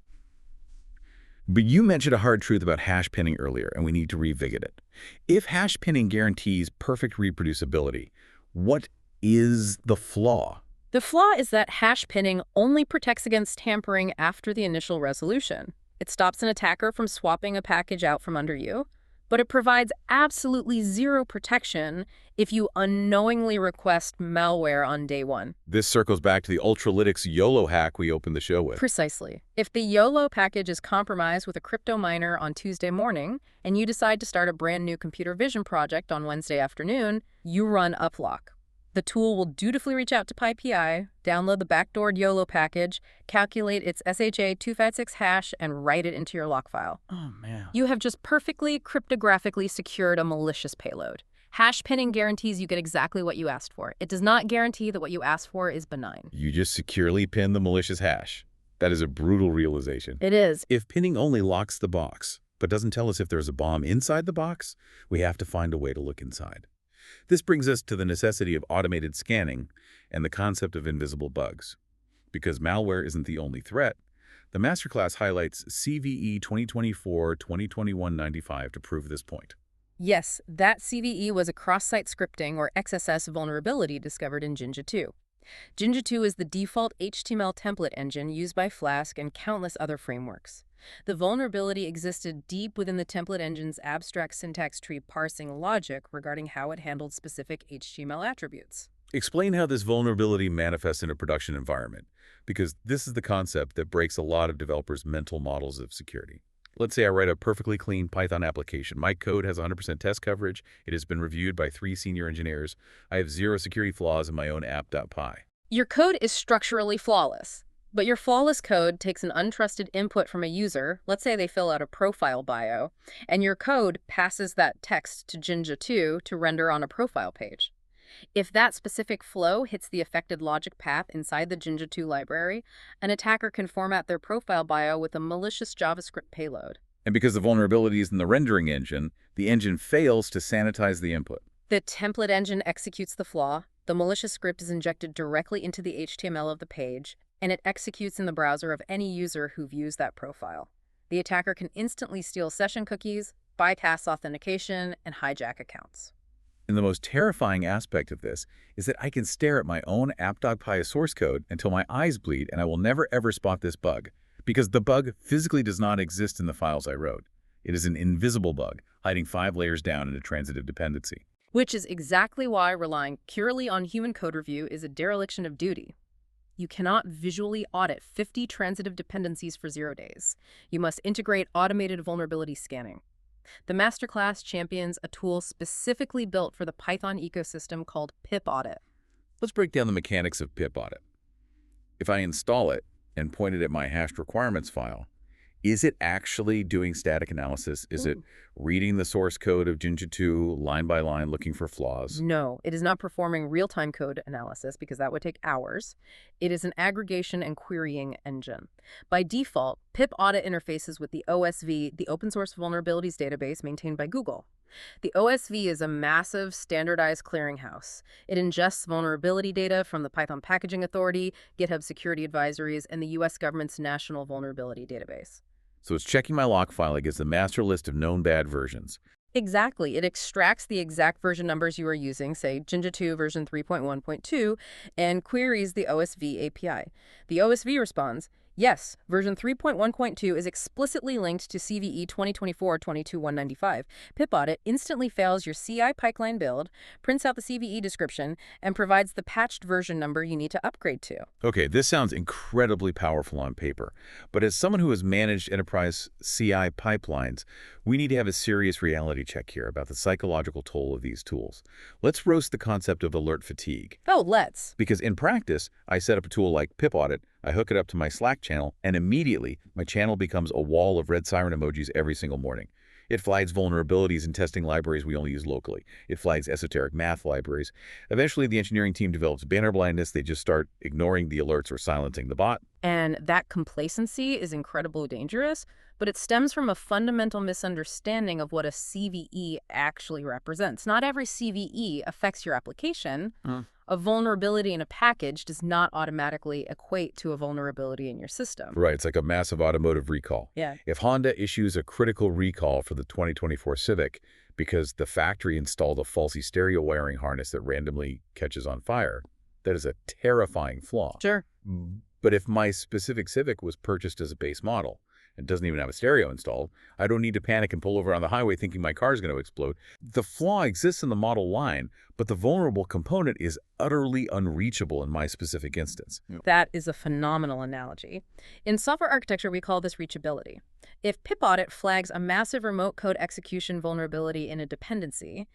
[SPEAKER 1] But you mentioned a hard truth about hash pinning earlier, and we need to revisit it. If hash pinning guarantees perfect reproducibility, what is the flaw?
[SPEAKER 2] The flaw is that hash pinning only protects against tampering after the initial resolution. It stops an attacker from swapping a package out from under you, but it provides absolutely zero protection if you unknowingly request malware on day one.
[SPEAKER 1] This circles back to the Ultralytics YOLO hack we opened the show with.
[SPEAKER 2] Precisely. If the YOLO package is compromised with a crypto miner on Tuesday morning, and you decide to start a brand new computer vision project on Wednesday afternoon, you run uplock. The tool will dutifully reach out to PyPI, download the backdoored YOLO package, calculate its SHA-256 hash, and write it into your lock file.
[SPEAKER 1] Oh, man.
[SPEAKER 2] You have just perfectly cryptographically secured a malicious payload. Hash pinning guarantees you get exactly what you asked for. It does not guarantee that what you asked for is benign.
[SPEAKER 1] You just securely pin the malicious hash. That is a brutal realization.
[SPEAKER 2] It is.
[SPEAKER 1] If pinning only locks the box, but doesn't tell us if there's a bomb inside the box, we have to find a way to look inside. This brings us to the necessity of automated scanning and the concept of invisible bugs. Because malware isn't the only threat, the masterclass highlights CVE 2024-2021-95 to prove this point.
[SPEAKER 2] Yes, that CVE was a cross-site scripting or XSS vulnerability discovered in Jinja 2. Jinja 2 is the default HTML template engine used by Flask and countless other frameworks. The vulnerability existed deep within the template engine's abstract syntax tree parsing logic regarding how it handled specific HTML attributes.
[SPEAKER 1] Explain how this vulnerability manifests in a production environment, because this is the concept that breaks a lot of developers' mental models of security. Let's say I write a perfectly clean Python application. My code has 100% test coverage. It has been reviewed by 3 senior engineers. I have 0 security flaws in my own app.py.
[SPEAKER 2] Your code is structurally flawless. But your flawless code takes an untrusted input from a user, let's say they fill out a profile bio, and your code passes that text to Jinja 2 to render on a profile page. If that specific flow hits the affected logic path inside the Jinja 2 library, an attacker can format their profile bio with a malicious JavaScript payload.
[SPEAKER 1] And because the vulnerability is in the rendering engine, the engine fails to sanitize the input.
[SPEAKER 2] The template engine executes the flaw, the malicious script is injected directly into the HTML of the page, and it executes in the browser of any user who views that profile. The attacker can instantly steal session cookies, bypass authentication, and hijack accounts.
[SPEAKER 1] And the most terrifying aspect of this is that I can stare at my own app.py source code until my eyes bleed, and I will never ever spot this bug, because the bug physically does not exist in the files I wrote. It is an invisible bug, hiding 5 layers down in a transitive dependency.
[SPEAKER 2] Which is exactly why relying purely on human code review is a dereliction of duty. You cannot visually audit 50 transitive dependencies for 0 days. You must integrate automated vulnerability scanning. The masterclass champions a tool specifically built for the Python ecosystem called pip-audit.
[SPEAKER 1] Let's break down the mechanics of pip-audit. If I install it and point it at my hashed requirements file, is it actually doing static analysis? Is it reading the source code of Jinja 2 line by line looking for flaws?
[SPEAKER 2] No, it is not performing real-time code analysis because that would take hours. It is an aggregation and querying engine. By default, pip-audit interfaces with the OSV, the open source vulnerabilities database maintained by Google. The OSV is a massive standardized clearinghouse. It ingests vulnerability data from the Python Packaging Authority, GitHub Security Advisories, and the U.S. government's National Vulnerability Database.
[SPEAKER 1] So it's checking my log file against the master list of known bad versions.
[SPEAKER 2] Exactly. It extracts the exact version numbers you are using, say Jinja 2 version 3.1.2, and queries the OSV API. The OSV responds, yes, version 3.1.2 is explicitly linked to CVE 2024-22-195. Pip-audit instantly fails your CI pipeline build, prints out the CVE description, and provides the patched version number you need to upgrade to.
[SPEAKER 1] Okay, this sounds incredibly powerful on paper, but as someone who has managed enterprise CI pipelines, we need to have a serious reality check here about the psychological toll of these tools. Let's roast the concept of alert fatigue.
[SPEAKER 2] Oh, let's.
[SPEAKER 1] Because in practice, I set up a tool like pip-audit, I hook it up to my Slack channel, and immediately my channel becomes a wall of red siren emojis every single morning. It flags vulnerabilities in testing libraries we only use locally. It flags esoteric math libraries. Eventually, the engineering team develops banner blindness. They just start ignoring the alerts or silencing the bot.
[SPEAKER 2] And that complacency is incredibly dangerous, but it stems from a fundamental misunderstanding of what a CVE actually represents. Not every CVE affects your application. A vulnerability in a package does not automatically equate to a vulnerability in your system.
[SPEAKER 1] Right, it's like a massive automotive recall.
[SPEAKER 2] Yeah.
[SPEAKER 1] If Honda issues a critical recall for the 2024 Civic because the factory installed a faulty stereo wiring harness that randomly catches on fire, that is a terrifying flaw.
[SPEAKER 2] Sure.
[SPEAKER 1] But if my specific Civic was purchased as a base model and doesn't even have a stereo installed, I don't need to panic and pull over on the highway thinking my car is going to explode. The flaw exists in the model line, but the vulnerable component is utterly unreachable in my specific instance.
[SPEAKER 2] That is a phenomenal analogy. In software architecture, we call this reachability. If pip-audit flags a massive remote code execution vulnerability in a dependency,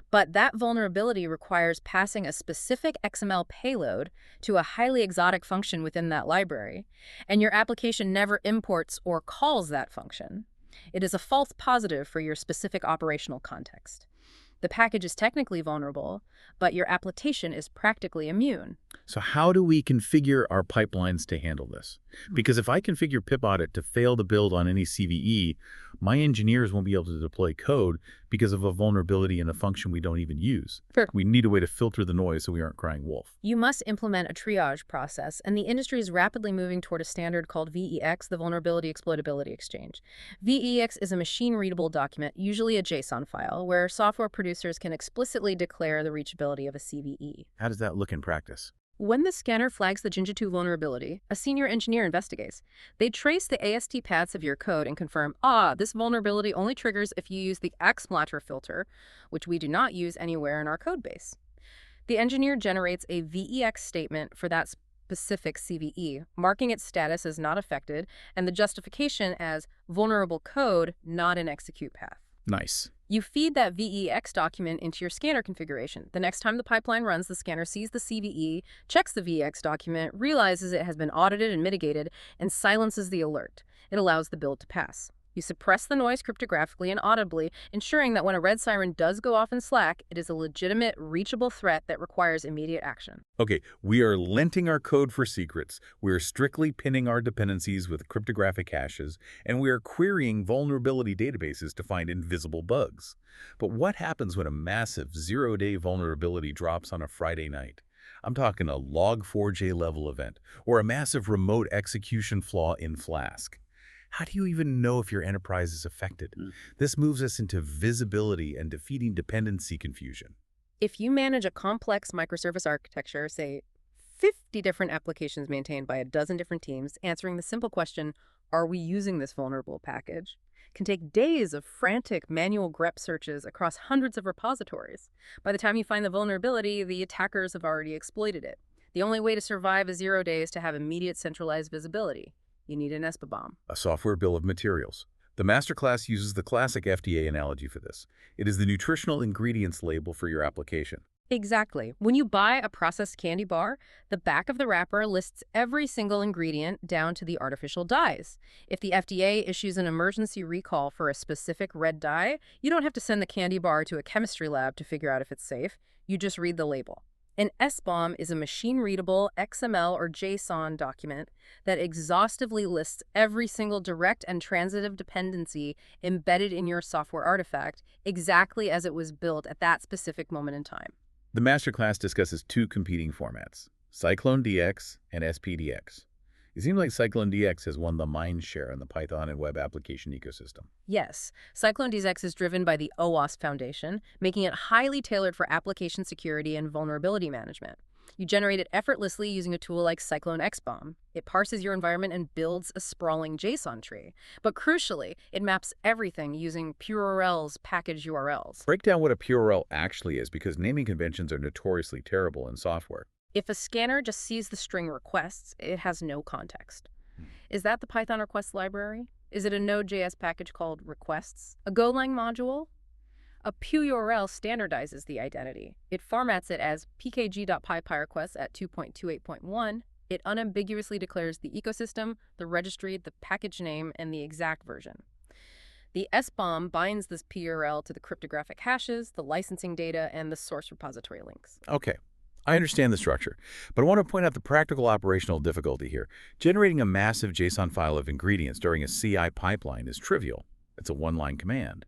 [SPEAKER 2] but that vulnerability requires passing a specific XML payload to a highly exotic function within that library, and your application never imports or calls that function, it is a false positive for your specific operational context. The package is technically vulnerable, but your application is practically immune.
[SPEAKER 1] So how do we configure our pipelines to handle this? Because if I configure pip-audit to fail to build on any CVE, my engineers won't be able to deploy code because of a vulnerability in a function we don't even use.
[SPEAKER 2] Sure.
[SPEAKER 1] We need a way to filter the noise so we aren't crying wolf.
[SPEAKER 2] You must implement a triage process, and the industry is rapidly moving toward a standard called VEX, the Vulnerability Exploitability Exchange. VEX is a machine-readable document, usually a JSON file, where software producers can explicitly declare the reachability of a CVE.
[SPEAKER 1] How does that look in practice?
[SPEAKER 2] When the scanner flags the Jinja 2 vulnerability, a senior engineer investigates. They trace the AST paths of your code and confirm, this vulnerability only triggers if you use the XMlatter filter, which we do not use anywhere in our code base. The engineer generates a VEX statement for that specific CVE, marking its status as not affected and the justification as vulnerable code, not an execute path.
[SPEAKER 1] Nice.
[SPEAKER 2] You feed that VEX document into your scanner configuration. The next time the pipeline runs, the scanner sees the CVE, checks the VEX document, realizes it has been audited and mitigated, and silences the alert. It allows the build to pass. You suppress the noise cryptographically and audibly, ensuring that when a red siren does go off in Slack, it is a legitimate, reachable threat that requires immediate action.
[SPEAKER 1] Okay, we are linting our code for secrets, we are strictly pinning our dependencies with cryptographic hashes, and we are querying vulnerability databases to find invisible bugs. But what happens when a massive zero-day vulnerability drops on a Friday night? I'm talking a log4j level event, or a massive remote execution flaw in Flask. How do you even know if your enterprise is affected? This moves us into visibility and defeating dependency confusion.
[SPEAKER 2] If you manage a complex microservice architecture, say 50 different applications maintained by a dozen different teams, answering the simple question, are we using this vulnerable package, can take days of frantic manual grep searches across hundreds of repositories. By the time you find the vulnerability, the attackers have already exploited it. The only way to survive a 0 day is to have immediate centralized visibility. You need an SBOM.
[SPEAKER 1] A software bill of materials. The masterclass uses the classic FDA analogy for this. It is the nutritional ingredients label for your application.
[SPEAKER 2] Exactly. When you buy a processed candy bar, the back of the wrapper lists every single ingredient down to the artificial dyes. If the FDA issues an emergency recall for a specific red dye, you don't have to send the candy bar to a chemistry lab to figure out if it's safe. You just read the label. An SBOM is a machine-readable XML or JSON document that exhaustively lists every single direct and transitive dependency embedded in your software artifact exactly as it was built at that specific moment in time.
[SPEAKER 1] The masterclass discusses two competing formats, Cyclone DX and SPDX. It seems like Cyclone DX has won the mind share in the Python and web application ecosystem.
[SPEAKER 2] Yes, Cyclone DX is driven by the OWASP Foundation, making it highly tailored for application security and vulnerability management. You generate it effortlessly using a tool like Cyclone XBOM. It parses your environment and builds a sprawling JSON tree. But crucially, it maps everything using PureURL's package URLs.
[SPEAKER 1] Break down what a PureURL actually is, because naming conventions are notoriously terrible in software.
[SPEAKER 2] If a scanner just sees the string requests, it has no context. Is that the Python request library? Is it a Node.js package called requests? A Golang module? A PureURL standardizes the identity. It formats it as pkg.pyrequests at 2.28.1. It unambiguously declares the ecosystem, the registry, the package name, and the exact version. The SBOM binds this PureURL to the cryptographic hashes, the licensing data, and the source repository links.
[SPEAKER 1] Okay, I understand the structure, but I want to point out the practical operational difficulty here. Generating a massive JSON file of ingredients during a CI pipeline is trivial. It's a one-line command.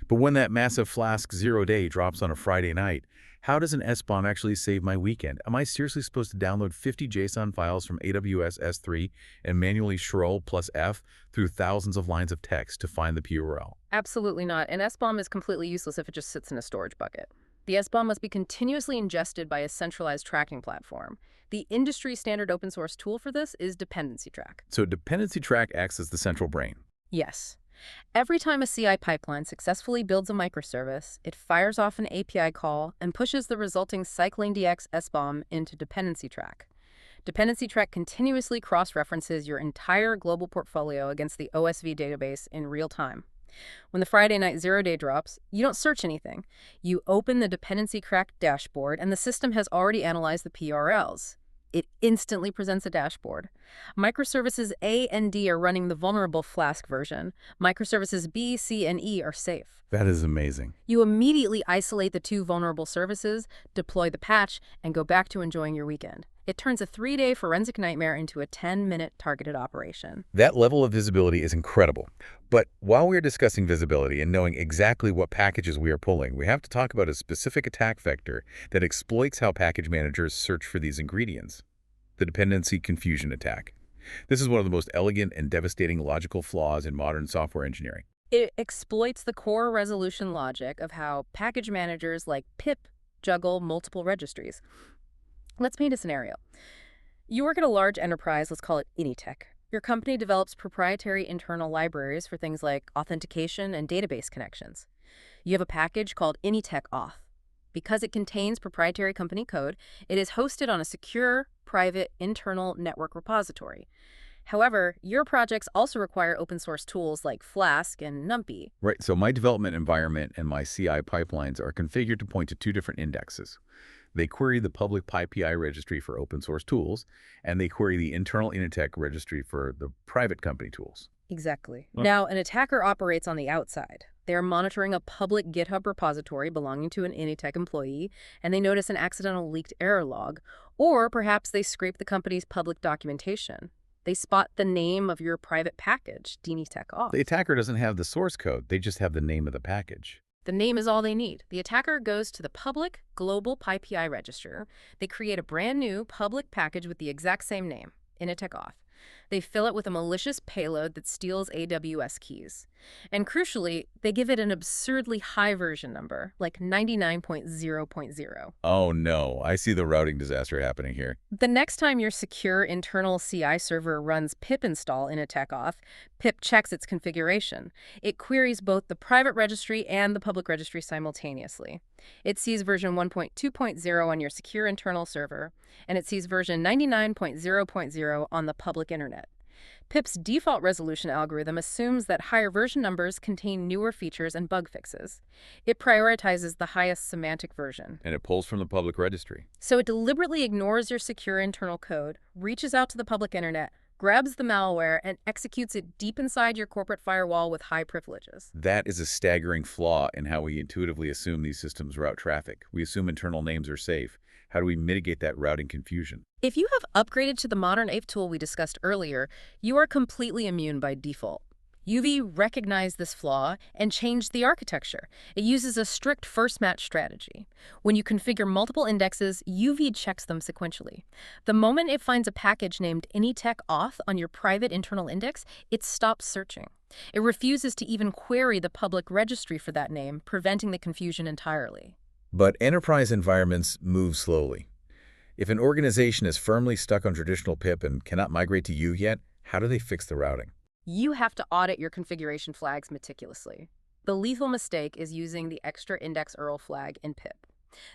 [SPEAKER 1] But when that massive Flask 0-day drops on a Friday night, how does an SBOM actually save my weekend? Am I seriously supposed to download 50 JSON files from AWS S3 and manually scroll plus F through thousands of lines of text to find the PureURL?
[SPEAKER 2] Absolutely not. An SBOM is completely useless if it just sits in a storage bucket. The SBOM must be continuously ingested by a centralized tracking platform. The industry standard open source tool for this is Dependency Track.
[SPEAKER 1] So Dependency Track acts as the central brain.
[SPEAKER 2] Yes. Every time a CI pipeline successfully builds a microservice, it fires off an API call and pushes the resulting Cyclone DX SBOM into Dependency Track. Dependency Track continuously cross-references your entire global portfolio against the OSV database in real time. When the Friday night 0-day drops, you don't search anything. You open the Dependency Track dashboard, and the system has already analyzed the PRLs. It instantly presents a dashboard. Microservices A and D are running the vulnerable Flask version. Microservices B, C, and E are safe.
[SPEAKER 1] That is amazing.
[SPEAKER 2] You immediately isolate the two vulnerable services, deploy the patch, and go back to enjoying your weekend. It turns a 3-day forensic nightmare into a 10-minute targeted operation.
[SPEAKER 1] That level of visibility is incredible. But while we are discussing visibility and knowing exactly what packages we are pulling, we have to talk about a specific attack vector that exploits how package managers search for these ingredients: the dependency confusion attack. This is one of the most elegant and devastating logical flaws in modern software engineering.
[SPEAKER 2] It exploits the core resolution logic of how package managers like pip juggle multiple registries. Let's paint a scenario. You work at a large enterprise, let's call it Initech. Your company develops proprietary internal libraries for things like authentication and database connections. You have a package called Initech Auth. Because it contains proprietary company code, it is hosted on a secure, private, internal network repository. However, your projects also require open source tools like Flask and NumPy.
[SPEAKER 1] Right, so my development environment and my CI pipelines are configured to point to two different indexes. They query the public PyPI registry for open source tools, and they query the internal Initech registry for the private company tools.
[SPEAKER 2] Exactly. Now, an attacker operates on the outside. They are monitoring a public GitHub repository belonging to an Initech employee, and they notice an accidental leaked error log, or perhaps they scrape the company's public documentation. They spot the name of your private package, Initech Auth.
[SPEAKER 1] The attacker doesn't have the source code, they just have the name of the package.
[SPEAKER 2] The name is all they need. The attacker goes to the public global PyPI register. They create a brand new public package with the exact same name, Initech Auth. They fill it with a malicious payload that steals AWS keys. And crucially, they give it an absurdly high version number, like 99.0.0.
[SPEAKER 1] Oh no, I see the routing disaster happening here.
[SPEAKER 2] The next time your secure internal CI server runs pip install Initech Auth, pip checks its configuration. It queries both the private registry and the public registry simultaneously. It sees version 1.2.0 on your secure internal server, and it sees version 99.0.0 on the public internet. Pip's default resolution algorithm assumes that higher version numbers contain newer features and bug fixes. It prioritizes the highest semantic version.
[SPEAKER 1] And it pulls from the public registry.
[SPEAKER 2] So it deliberately ignores your secure internal code, reaches out to the public internet, grabs the malware, and executes it deep inside your corporate firewall with high privileges.
[SPEAKER 1] That is a staggering flaw in how we intuitively assume these systems route traffic. We assume internal names are safe. How do we mitigate that routing confusion?
[SPEAKER 2] If you have upgraded to the modern APE tool we discussed earlier, you are completely immune by default. UV recognized this flaw and changed the architecture. It uses a strict first match strategy. When you configure multiple indexes, UV checks them sequentially. The moment it finds a package named anytech-auth on your private internal index, it stops searching. It refuses to even query the public registry for that name, preventing the confusion entirely.
[SPEAKER 1] But enterprise environments move slowly. If an organization is firmly stuck on traditional pip and cannot migrate to you yet, how do they fix the routing?
[SPEAKER 2] You have to audit your configuration flags meticulously. The lethal mistake is using the extra index URL flag in pip.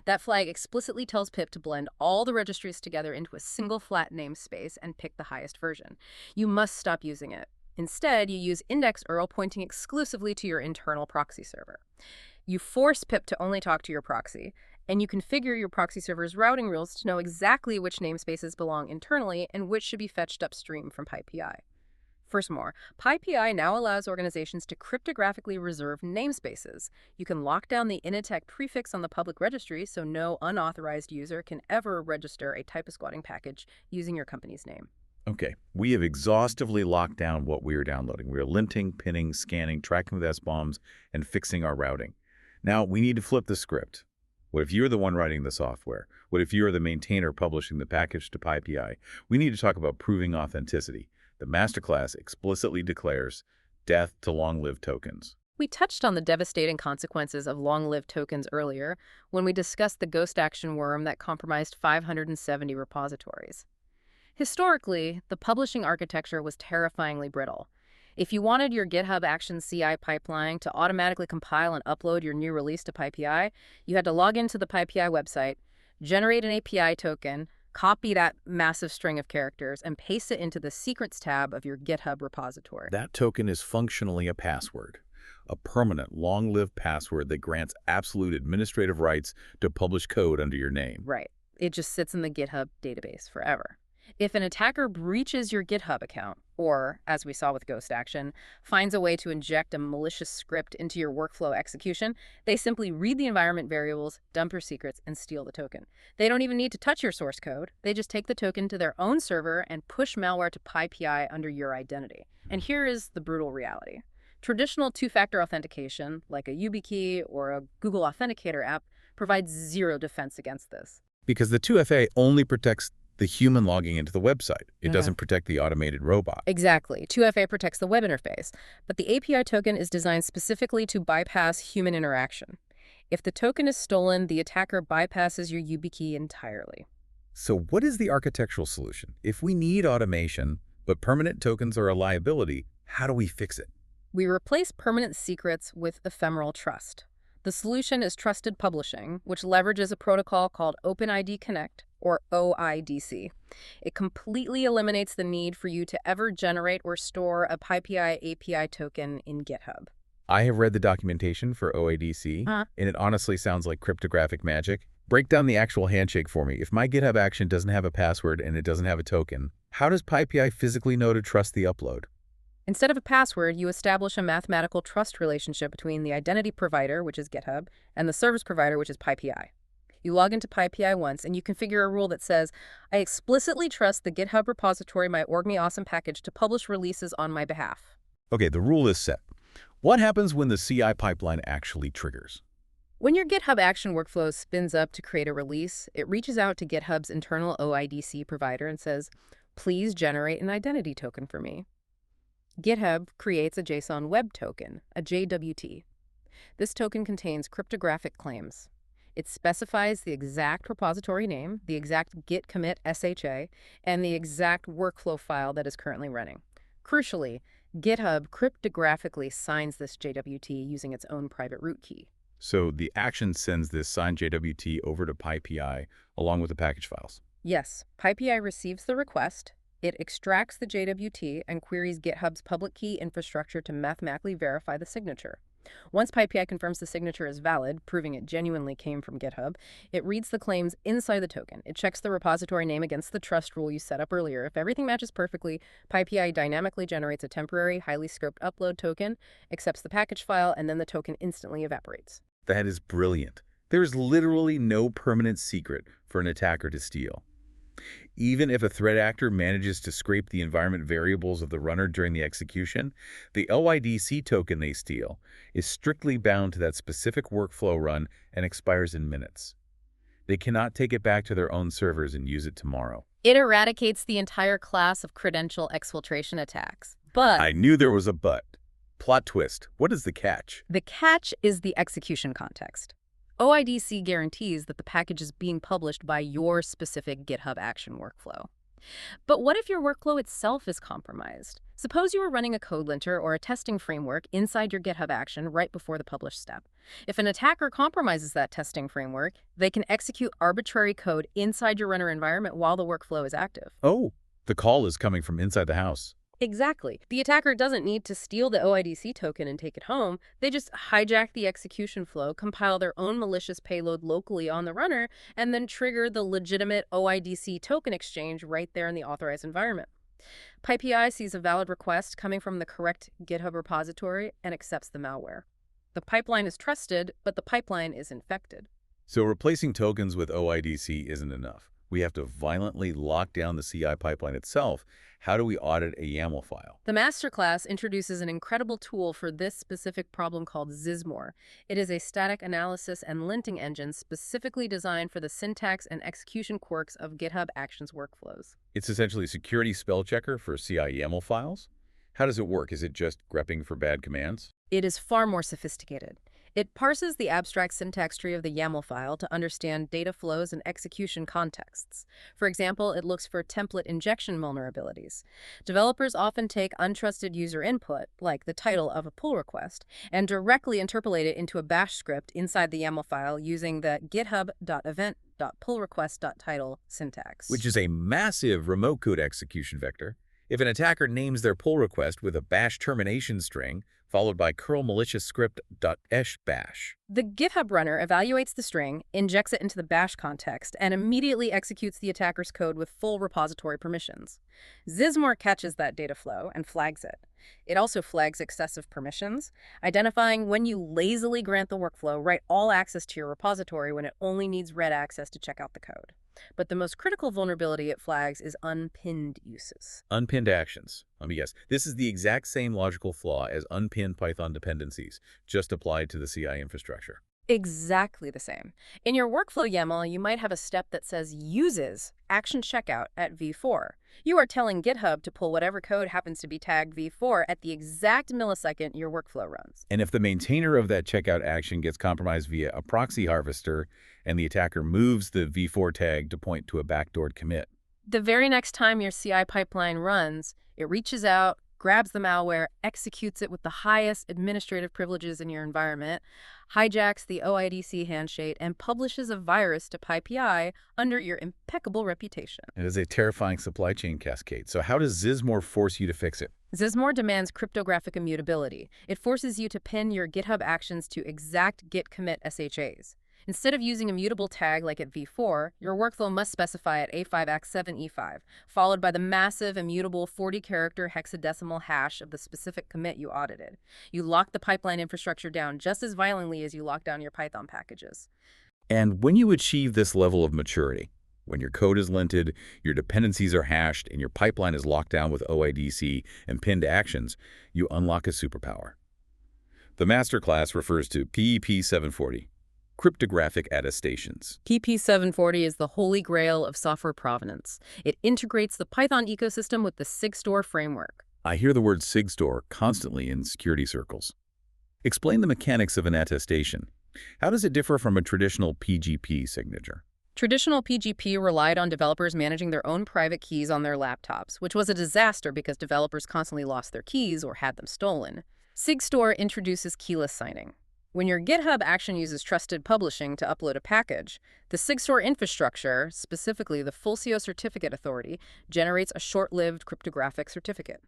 [SPEAKER 2] That flag explicitly tells pip to blend all the registries together into a single flat namespace and pick the highest version. You must stop using it. Instead, you use index URL pointing exclusively to your internal proxy server. You force pip to only talk to your proxy, and you configure your proxy server's routing rules to know exactly which namespaces belong internally and which should be fetched upstream from pip-audit. Furthermore, pip-audit now allows organizations to cryptographically reserve namespaces. You can lock down the Initech prefix on the public registry so no unauthorized user can ever register a typo-squatting package using your company's name.
[SPEAKER 1] Okay, we have exhaustively locked down what we are downloading. We are linting, pinning, scanning, tracking with SBOMs, and fixing our routing. Now, we need to flip the script. What if you're the one writing the software? What if you're the maintainer publishing the package to pip-audit? We need to talk about proving authenticity. The masterclass explicitly declares death to long-lived tokens.
[SPEAKER 2] We touched on the devastating consequences of long-lived tokens earlier when we discussed the ghost action worm that compromised 570 repositories. Historically, the publishing architecture was terrifyingly brittle. If you wanted your GitHub Actions CI pipeline to automatically compile and upload your new release to pip-audit, you had to log into the pip-audit website, generate an API token, copy that massive string of characters, and paste it into the secrets tab of your GitHub repository.
[SPEAKER 1] That token is functionally a password, a permanent, long-lived password that grants absolute administrative rights to publish code under your name.
[SPEAKER 2] Right. It just sits in the GitHub database forever. If an attacker breaches your GitHub account, or, as we saw with Ghost Action, finds a way to inject a malicious script into your workflow execution, they simply read the environment variables, dump your secrets, and steal the token. They don't even need to touch your source code. They just take the token to their own server and push malware to pip-audit under your identity. And here is the brutal reality. Traditional two-factor authentication, like a YubiKey or a Google Authenticator app, provides zero defense against this.
[SPEAKER 1] Because the 2FA only protects the human logging into the website. It doesn't protect the automated robot.
[SPEAKER 2] Exactly. 2FA protects the web interface, but the API token is designed specifically to bypass human interaction. If the token is stolen, the attacker bypasses your YubiKey entirely.
[SPEAKER 1] So what is the architectural solution? If we need automation, but permanent tokens are a liability, how do we fix it?
[SPEAKER 2] We replace permanent secrets with ephemeral trust. The solution is trusted publishing, which leverages a protocol called OpenID Connect, or OIDC. It completely eliminates the need for you to ever generate or store a pip-audit API token in GitHub.
[SPEAKER 1] I have read the documentation for OIDC, and it honestly sounds like cryptographic magic. Break down the actual handshake for me. If my GitHub action doesn't have a password and it doesn't have a token, how does pip-audit physically know to trust the upload?
[SPEAKER 2] Instead of a password, you establish a mathematical trust relationship between the identity provider, which is GitHub, and the service provider, which is pip-audit. You log into pip-audit once, and you configure a rule that says, I explicitly trust the GitHub repository my OrgMeAwesome package to publish releases on my behalf.
[SPEAKER 1] Okay, the rule is set. What happens when the CI pipeline actually triggers?
[SPEAKER 2] When your GitHub action workflow spins up to create a release, it reaches out to GitHub's internal OIDC provider and says, please generate an identity token for me. GitHub creates a JSON Web Token, a JWT. This token contains cryptographic claims. It specifies the exact repository name, the exact git commit SHA, and the exact workflow file that is currently running. Crucially, GitHub cryptographically signs this JWT using its own private root key.
[SPEAKER 1] So the action sends this signed JWT over to pip-audit along with the package files.
[SPEAKER 2] Yes, pip-audit receives the request, It extracts the JWT and queries GitHub's public key infrastructure to mathematically verify the signature. Once pip-audit confirms the signature is valid, proving it genuinely came from GitHub, it reads the claims inside the token. It checks the repository name against the trust rule you set up earlier. If everything matches perfectly, pip-audit dynamically generates a temporary, highly scoped upload token, accepts the package file, and then the token instantly evaporates.
[SPEAKER 1] That is brilliant. There is literally no permanent secret for an attacker to steal. Even if a threat actor manages to scrape the environment variables of the runner during the execution, the OIDC token they steal is strictly bound to that specific workflow run and expires in minutes. They cannot take it back to their own servers and use it tomorrow.
[SPEAKER 2] It eradicates the entire class of credential exfiltration attacks. But
[SPEAKER 1] I knew there was a but. Plot twist. What is the catch?
[SPEAKER 2] the catch is the execution context. OIDC guarantees that the package is being published by your specific GitHub action workflow. But what if your workflow itself is compromised? Suppose you were running a code linter or a testing framework inside your GitHub action right before the publish step. If an attacker compromises that testing framework, they can execute arbitrary code inside your runner environment while the workflow is active.
[SPEAKER 1] Oh, the call is coming from inside the house.
[SPEAKER 2] Exactly. The attacker doesn't need to steal the OIDC token and take it home. They just hijack the execution flow, compile their own malicious payload locally on the runner, and then trigger the legitimate OIDC token exchange right there in the authorized environment. pip-audit sees a valid request coming from the correct GitHub repository and accepts the malware. The pipeline is trusted, but the pipeline is infected.
[SPEAKER 1] So replacing tokens with OIDC isn't enough. We have to violently lock down the CI pipeline itself. How do we audit a YAML file?
[SPEAKER 2] The masterclass introduces an incredible tool for this specific problem called Zizmor. It is a static analysis and linting engine specifically designed for the syntax and execution quirks of GitHub Actions workflows.
[SPEAKER 1] It's essentially a security spell checker for CI YAML files. How does it work? Is it just grepping for bad commands?
[SPEAKER 2] It is far more sophisticated. It parses the abstract syntax tree of the YAML file to understand data flows and execution contexts. For example, it looks for template injection vulnerabilities. Developers often take untrusted user input, like the title of a pull request, and directly interpolate it into a bash script inside the YAML file using the github.event.pullRequest.title syntax.
[SPEAKER 1] Which is a massive remote code execution vector. If an attacker names their pull request with a bash termination string, followed by curl malicious script.esh bash.
[SPEAKER 2] The GitHub runner evaluates the string, injects it into the bash context, and immediately executes the attacker's code with full repository permissions. Zizmor catches that data flow and flags it. It also flags excessive permissions, identifying when you lazily grant the workflow right all access to your repository when it only needs read access to check out the code. But the most critical vulnerability it flags is unpinned uses.
[SPEAKER 1] Unpinned actions. Let me guess. This is the exact same logical flaw as unpinned Python dependencies, just applied to the CI infrastructure.
[SPEAKER 2] Exactly the same. In your workflow YAML, you might have a step that says uses action checkout at v4. You are telling GitHub to pull whatever code happens to be tagged v4 at the exact millisecond your workflow runs.
[SPEAKER 1] And if the maintainer of that checkout action gets compromised via a proxy harvester and the attacker moves the v4 tag to point to a backdoored commit,
[SPEAKER 2] The very next time your CI pipeline runs, it reaches out, grabs the malware, executes it with the highest administrative privileges in your environment, hijacks the OIDC handshake, and publishes a virus to pip-audit under your impeccable reputation.
[SPEAKER 1] it is a terrifying supply chain cascade. So how does Zizmor force you to fix it?
[SPEAKER 2] Zizmor demands cryptographic immutability. It forces you to pin your GitHub actions to exact git commit SHAs. Instead of using a mutable tag like at v4, your workflow must specify at A5X7E5, followed by the massive immutable 40-character hexadecimal hash of the specific commit you audited. You lock the pipeline infrastructure down just as violently as you lock down your Python packages.
[SPEAKER 1] And when you achieve this level of maturity, when your code is linted, your dependencies are hashed, and your pipeline is locked down with OIDC and pinned actions, you unlock a superpower. The masterclass refers to PEP 740. Cryptographic attestations.
[SPEAKER 2] PEP 740 is the holy grail of software provenance. It integrates the Python ecosystem with the SigStore framework.
[SPEAKER 1] I hear the word SigStore constantly in security circles. Explain the mechanics of an attestation. How does it differ from a traditional PGP signature?
[SPEAKER 2] Traditional PGP relied on developers managing their own private keys on their laptops, which was a disaster because developers constantly lost their keys or had them stolen. SigStore introduces keyless signing. When your GitHub action uses trusted publishing to upload a package, the SigStore infrastructure, specifically the Full CO Certificate Authority, generates a short-lived cryptographic certificate.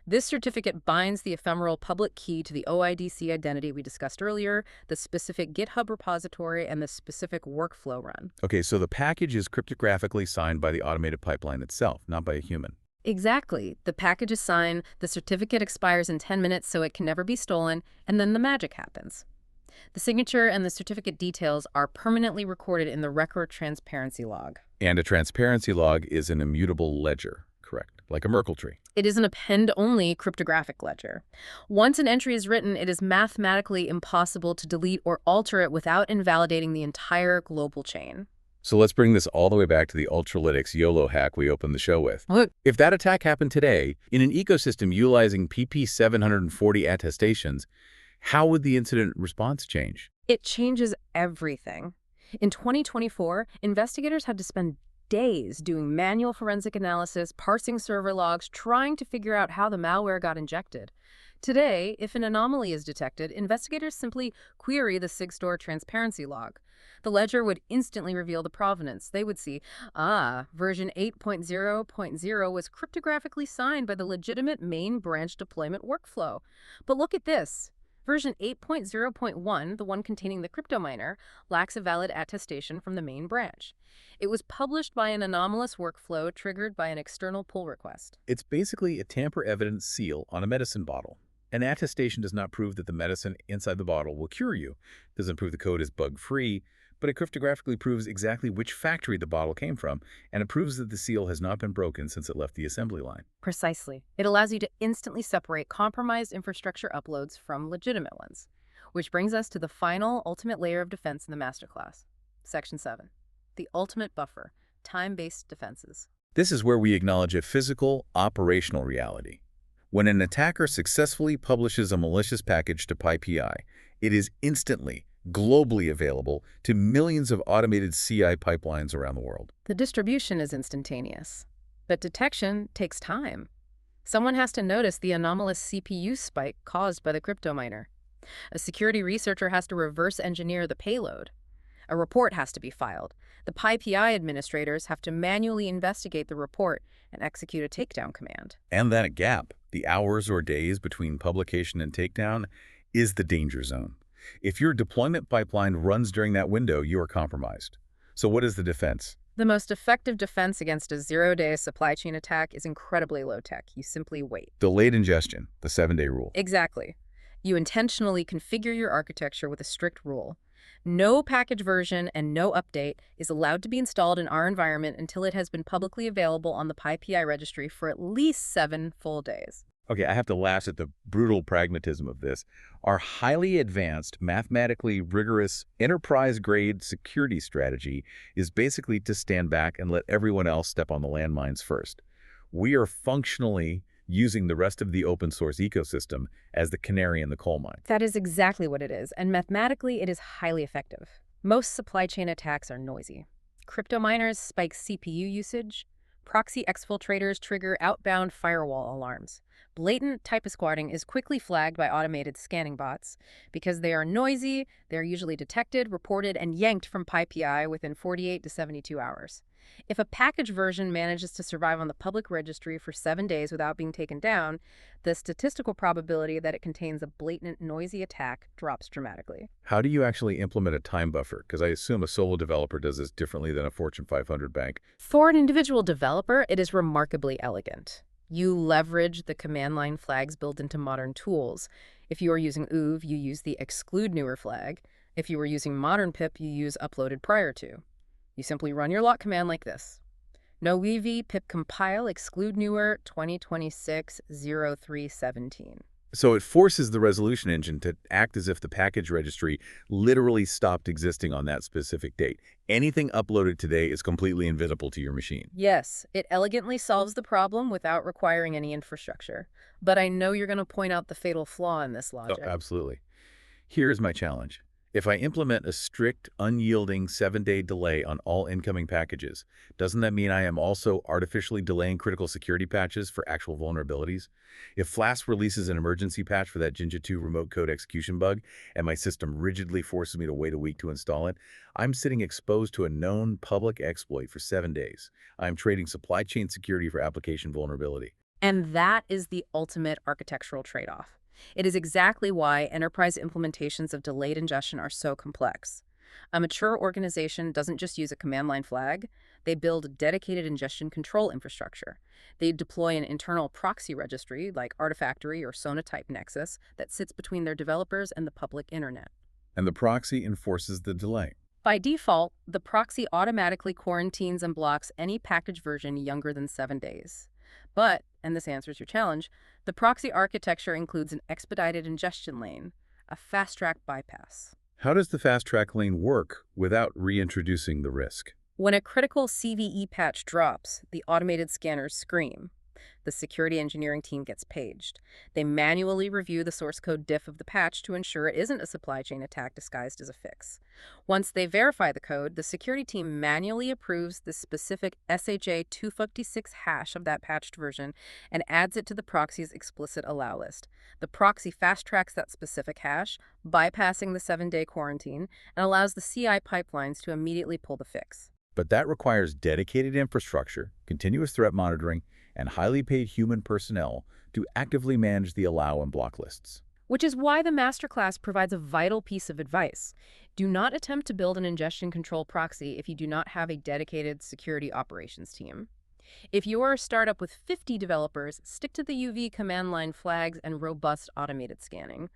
[SPEAKER 2] This certificate binds the ephemeral public key to the OIDC identity we discussed earlier, the specific GitHub repository, and the specific workflow run.
[SPEAKER 1] Okay, so the package is cryptographically signed by the automated pipeline itself, not by a human.
[SPEAKER 2] Exactly. The package is signed, the certificate expires in 10 minutes so it can never be stolen, and then the magic happens. The signature and the certificate details are permanently recorded in the record transparency log.
[SPEAKER 1] And a transparency log is an immutable ledger, correct? Like a Merkle tree.
[SPEAKER 2] It is an append-only cryptographic ledger. Once an entry is written, it is mathematically impossible to delete or alter it without invalidating the entire global chain.
[SPEAKER 1] So let's bring this all the way back to the Ultralytics YOLO hack we opened the show with.
[SPEAKER 2] What?
[SPEAKER 1] If that attack happened today, in an ecosystem utilizing PP740 attestations, how would the incident response change?
[SPEAKER 2] It changes everything. In 2024, investigators had to spend days doing manual forensic analysis, parsing server logs, trying to figure out how the malware got injected. Today, if an anomaly is detected, investigators simply query the SigStore transparency log. The ledger would instantly reveal the provenance. They would see, version 8.0.0 was cryptographically signed by the legitimate main branch deployment workflow. But look at this. Version 8.0.1, the one containing the crypto miner, lacks a valid attestation from the main branch. It was published by an anomalous workflow triggered by an external pull request.
[SPEAKER 1] It's basically a tamper-evident seal on a medicine bottle. An attestation does not prove that the medicine inside the bottle will cure you. It doesn't prove the code is bug-free, but it cryptographically proves exactly which factory the bottle came from, and it proves that the seal has not been broken since it left the assembly line.
[SPEAKER 2] Precisely. It allows you to instantly separate compromised infrastructure uploads from legitimate ones. Which brings us to the final, ultimate layer of defense in the masterclass. Section 7. The ultimate buffer, time-based defenses.
[SPEAKER 1] This is where we acknowledge a physical, operational reality. When an attacker successfully publishes a malicious package to PyPI, it is instantly, globally available to millions of automated CI pipelines around the world.
[SPEAKER 2] The distribution is instantaneous, but detection takes time. Someone has to notice the anomalous CPU spike caused by the crypto miner. A security researcher has to reverse engineer the payload. A report has to be filed. The PyPI administrators have to manually investigate the report and execute a takedown command.
[SPEAKER 1] And that gap, the hours or days between publication and takedown, is the danger zone. If your deployment pipeline runs during that window, you are compromised. So what is the defense?
[SPEAKER 2] The most effective defense against a zero-day supply chain attack is incredibly low-tech. You simply wait.
[SPEAKER 1] Delayed ingestion, the 7-day rule.
[SPEAKER 2] Exactly. You intentionally configure your architecture with a strict rule. No package version and no update is allowed to be installed in our environment until it has been publicly available on the PyPI registry for at least 7 full days.
[SPEAKER 1] Okay, I have to laugh at the brutal pragmatism of this. Our highly advanced, mathematically rigorous, enterprise-grade security strategy is basically to stand back and let everyone else step on the landmines first. We are functionally using the rest of the open source ecosystem as the canary in the coal mine.
[SPEAKER 2] That is exactly what it is, and mathematically it is highly effective. Most supply chain attacks are noisy. Crypto miners spike CPU usage. Proxy exfiltrators trigger outbound firewall alarms. Blatant type squatting is quickly flagged by automated scanning bots. Because they are noisy, they're usually detected, reported, and yanked from PyPI within 48 to 72 hours. If a package version manages to survive on the public registry for 7 days without being taken down, the statistical probability that it contains a blatant, noisy attack drops dramatically.
[SPEAKER 1] How do you actually implement a time buffer? Because I assume a solo developer does this differently than a Fortune 500 bank.
[SPEAKER 2] For an individual developer, it is remarkably elegant. You leverage the command line flags built into modern tools. If you are using OOV, you use the exclude newer flag. If you are using modern pip, you use uploaded prior to. You simply run your lock command like this. No EV pip compile exclude newer 2026-0317.
[SPEAKER 1] So it forces the resolution engine to act as if the package registry literally stopped existing on that specific date. Anything uploaded today is completely invisible to your machine.
[SPEAKER 2] Yes, it elegantly solves the problem without requiring any infrastructure. But I know you're going to point out the fatal flaw in this logic.
[SPEAKER 1] Oh, absolutely. Here's my challenge. If I implement a strict, unyielding 7-day delay on all incoming packages, doesn't that mean I am also artificially delaying critical security patches for actual vulnerabilities? If Flask releases an emergency patch for that Jinja 2 remote code execution bug, and my system rigidly forces me to wait a week to install it, I'm sitting exposed to a known public exploit for 7 days. I'm trading supply chain security for application vulnerability.
[SPEAKER 2] And that is the ultimate architectural trade-off. It is exactly why enterprise implementations of delayed ingestion are so complex. A mature organization doesn't just use a command line flag. They build a dedicated ingestion control infrastructure. They deploy an internal proxy registry like Artifactory or Sonatype Nexus that sits between their developers and the public internet.
[SPEAKER 1] And the proxy enforces the delay.
[SPEAKER 2] By default, the proxy automatically quarantines and blocks any package version younger than 7 days. But, and this answers your challenge, the proxy architecture includes an expedited ingestion lane, a fast-track bypass.
[SPEAKER 1] How does the fast-track lane work without reintroducing the risk?
[SPEAKER 2] When a critical CVE patch drops, the automated scanners scream. The security engineering team gets paged. They manually review the source code diff of the patch to ensure it isn't a supply chain attack disguised as a fix. Once they verify the code, the security team manually approves the specific SHA-256 hash of that patched version and adds it to the proxy's explicit allow list. The proxy fast-tracks that specific hash, bypassing the 7-day quarantine, and allows the CI pipelines to immediately pull the fix.
[SPEAKER 1] But that requires dedicated infrastructure, continuous threat monitoring, and highly paid human personnel to actively manage the allow and block lists.
[SPEAKER 2] Which is why the masterclass provides a vital piece of advice. Do not attempt to build an ingestion control proxy if you do not have a dedicated security operations team. If you are a startup with 50 developers, stick to the UV command line flags and robust automated scanning.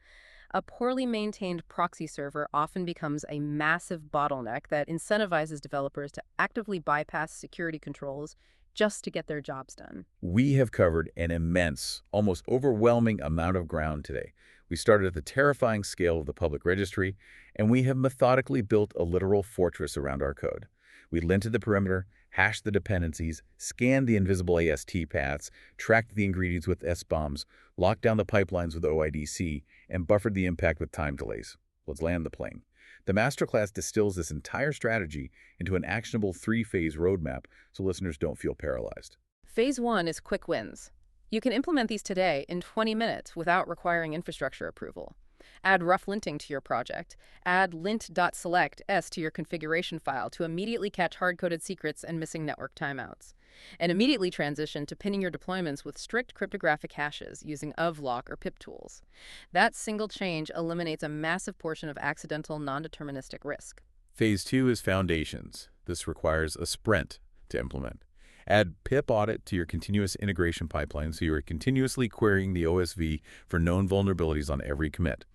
[SPEAKER 2] A poorly maintained proxy server often becomes a massive bottleneck that incentivizes developers to actively bypass security controls just to get their jobs done.
[SPEAKER 1] We have covered an immense, almost overwhelming amount of ground today. We started at the terrifying scale of the public registry, and we have methodically built a literal fortress around our code. We linted the perimeter, hashed the dependencies, scanned the invisible AST paths, tracked the ingredients with SBOMs, locked down the pipelines with OIDC, and buffered the impact with time delays. Let's land the plane. The masterclass distills this entire strategy into an actionable 3-phase roadmap so listeners don't feel paralyzed.
[SPEAKER 2] Phase 1 is quick wins. You can implement these today in 20 minutes without requiring infrastructure approval. Add rough linting to your project. Add lint.selectS to your configuration file to immediately catch hard-coded secrets and missing network timeouts. And immediately transition to pinning your deployments with strict cryptographic hashes using lock or pip tools. That single change eliminates a massive portion of accidental non-deterministic risk.
[SPEAKER 1] Phase 2 is foundations. This requires a sprint to implement. Add pip-audit to your continuous integration pipeline so you are continuously querying the OSV for known vulnerabilities on every commit.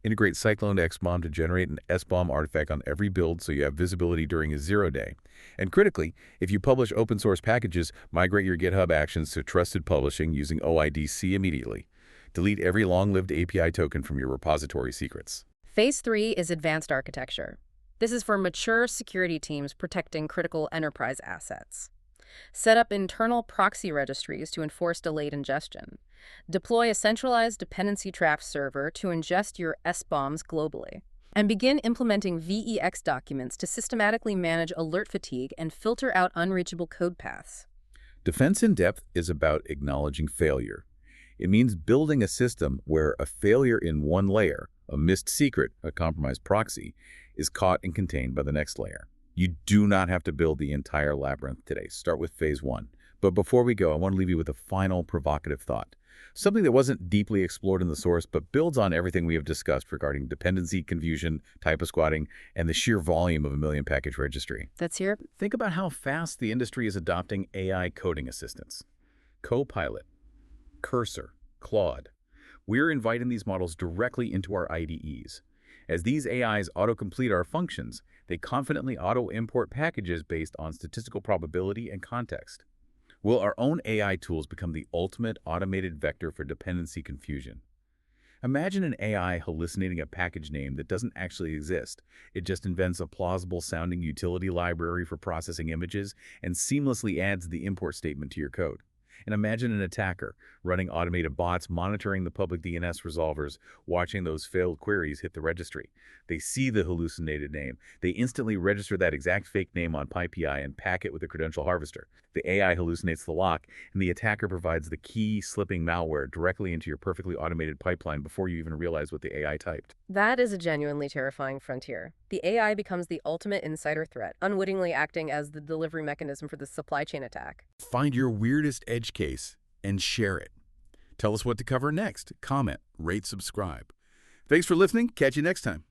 [SPEAKER 1] Integrate Cyclone XBOM to generate an SBOM artifact on every build so you have visibility during a 0-day. And critically, if you publish open source packages, migrate your GitHub actions to trusted publishing using OIDC immediately. Delete every long-lived API token from your repository secrets.
[SPEAKER 2] Phase 3 is advanced architecture. This is for mature security teams protecting critical enterprise assets. Set up internal proxy registries to enforce delayed ingestion. Deploy a centralized dependency trap server to ingest your SBOMs globally. And begin implementing VEX documents to systematically manage alert fatigue and filter out unreachable code paths.
[SPEAKER 1] Defense in depth is about acknowledging failure. It means building a system where a failure in one layer, a missed secret, a compromised proxy, is caught and contained by the next layer. You do not have to build the entire labyrinth today. Start with phase 1. But before we go, I want to leave you with a final provocative thought. Something that wasn't deeply explored in the source, but builds on everything we have discussed regarding dependency confusion, typo squatting, and the sheer volume of a million package registry.
[SPEAKER 2] Let's hear.
[SPEAKER 1] Think about how fast the industry is adopting AI coding assistants. Copilot, Cursor, Claude. We're inviting these models directly into our IDEs. As these AIs autocomplete our functions, they confidently auto-import packages based on statistical probability and context. Will our own AI tools become the ultimate automated vector for dependency confusion? Imagine an AI hallucinating a package name that doesn't actually exist. It just invents a plausible-sounding utility library for processing images and seamlessly adds the import statement to your code. And imagine an attacker running automated bots, monitoring the public DNS resolvers, watching those failed queries hit the registry. They see the hallucinated name. They instantly register that exact fake name on pip-audit and pack it with a credential harvester. The AI hallucinates the lock, and the attacker provides the key-slipping malware directly into your perfectly automated pipeline before you even realize what the AI typed.
[SPEAKER 2] That is a genuinely terrifying frontier. The AI becomes the ultimate insider threat, unwittingly acting as the delivery mechanism for the supply chain attack.
[SPEAKER 1] Find your weirdest edge case and share it. Tell us what to cover next. Comment, rate, subscribe. Thanks for listening. Catch you next time.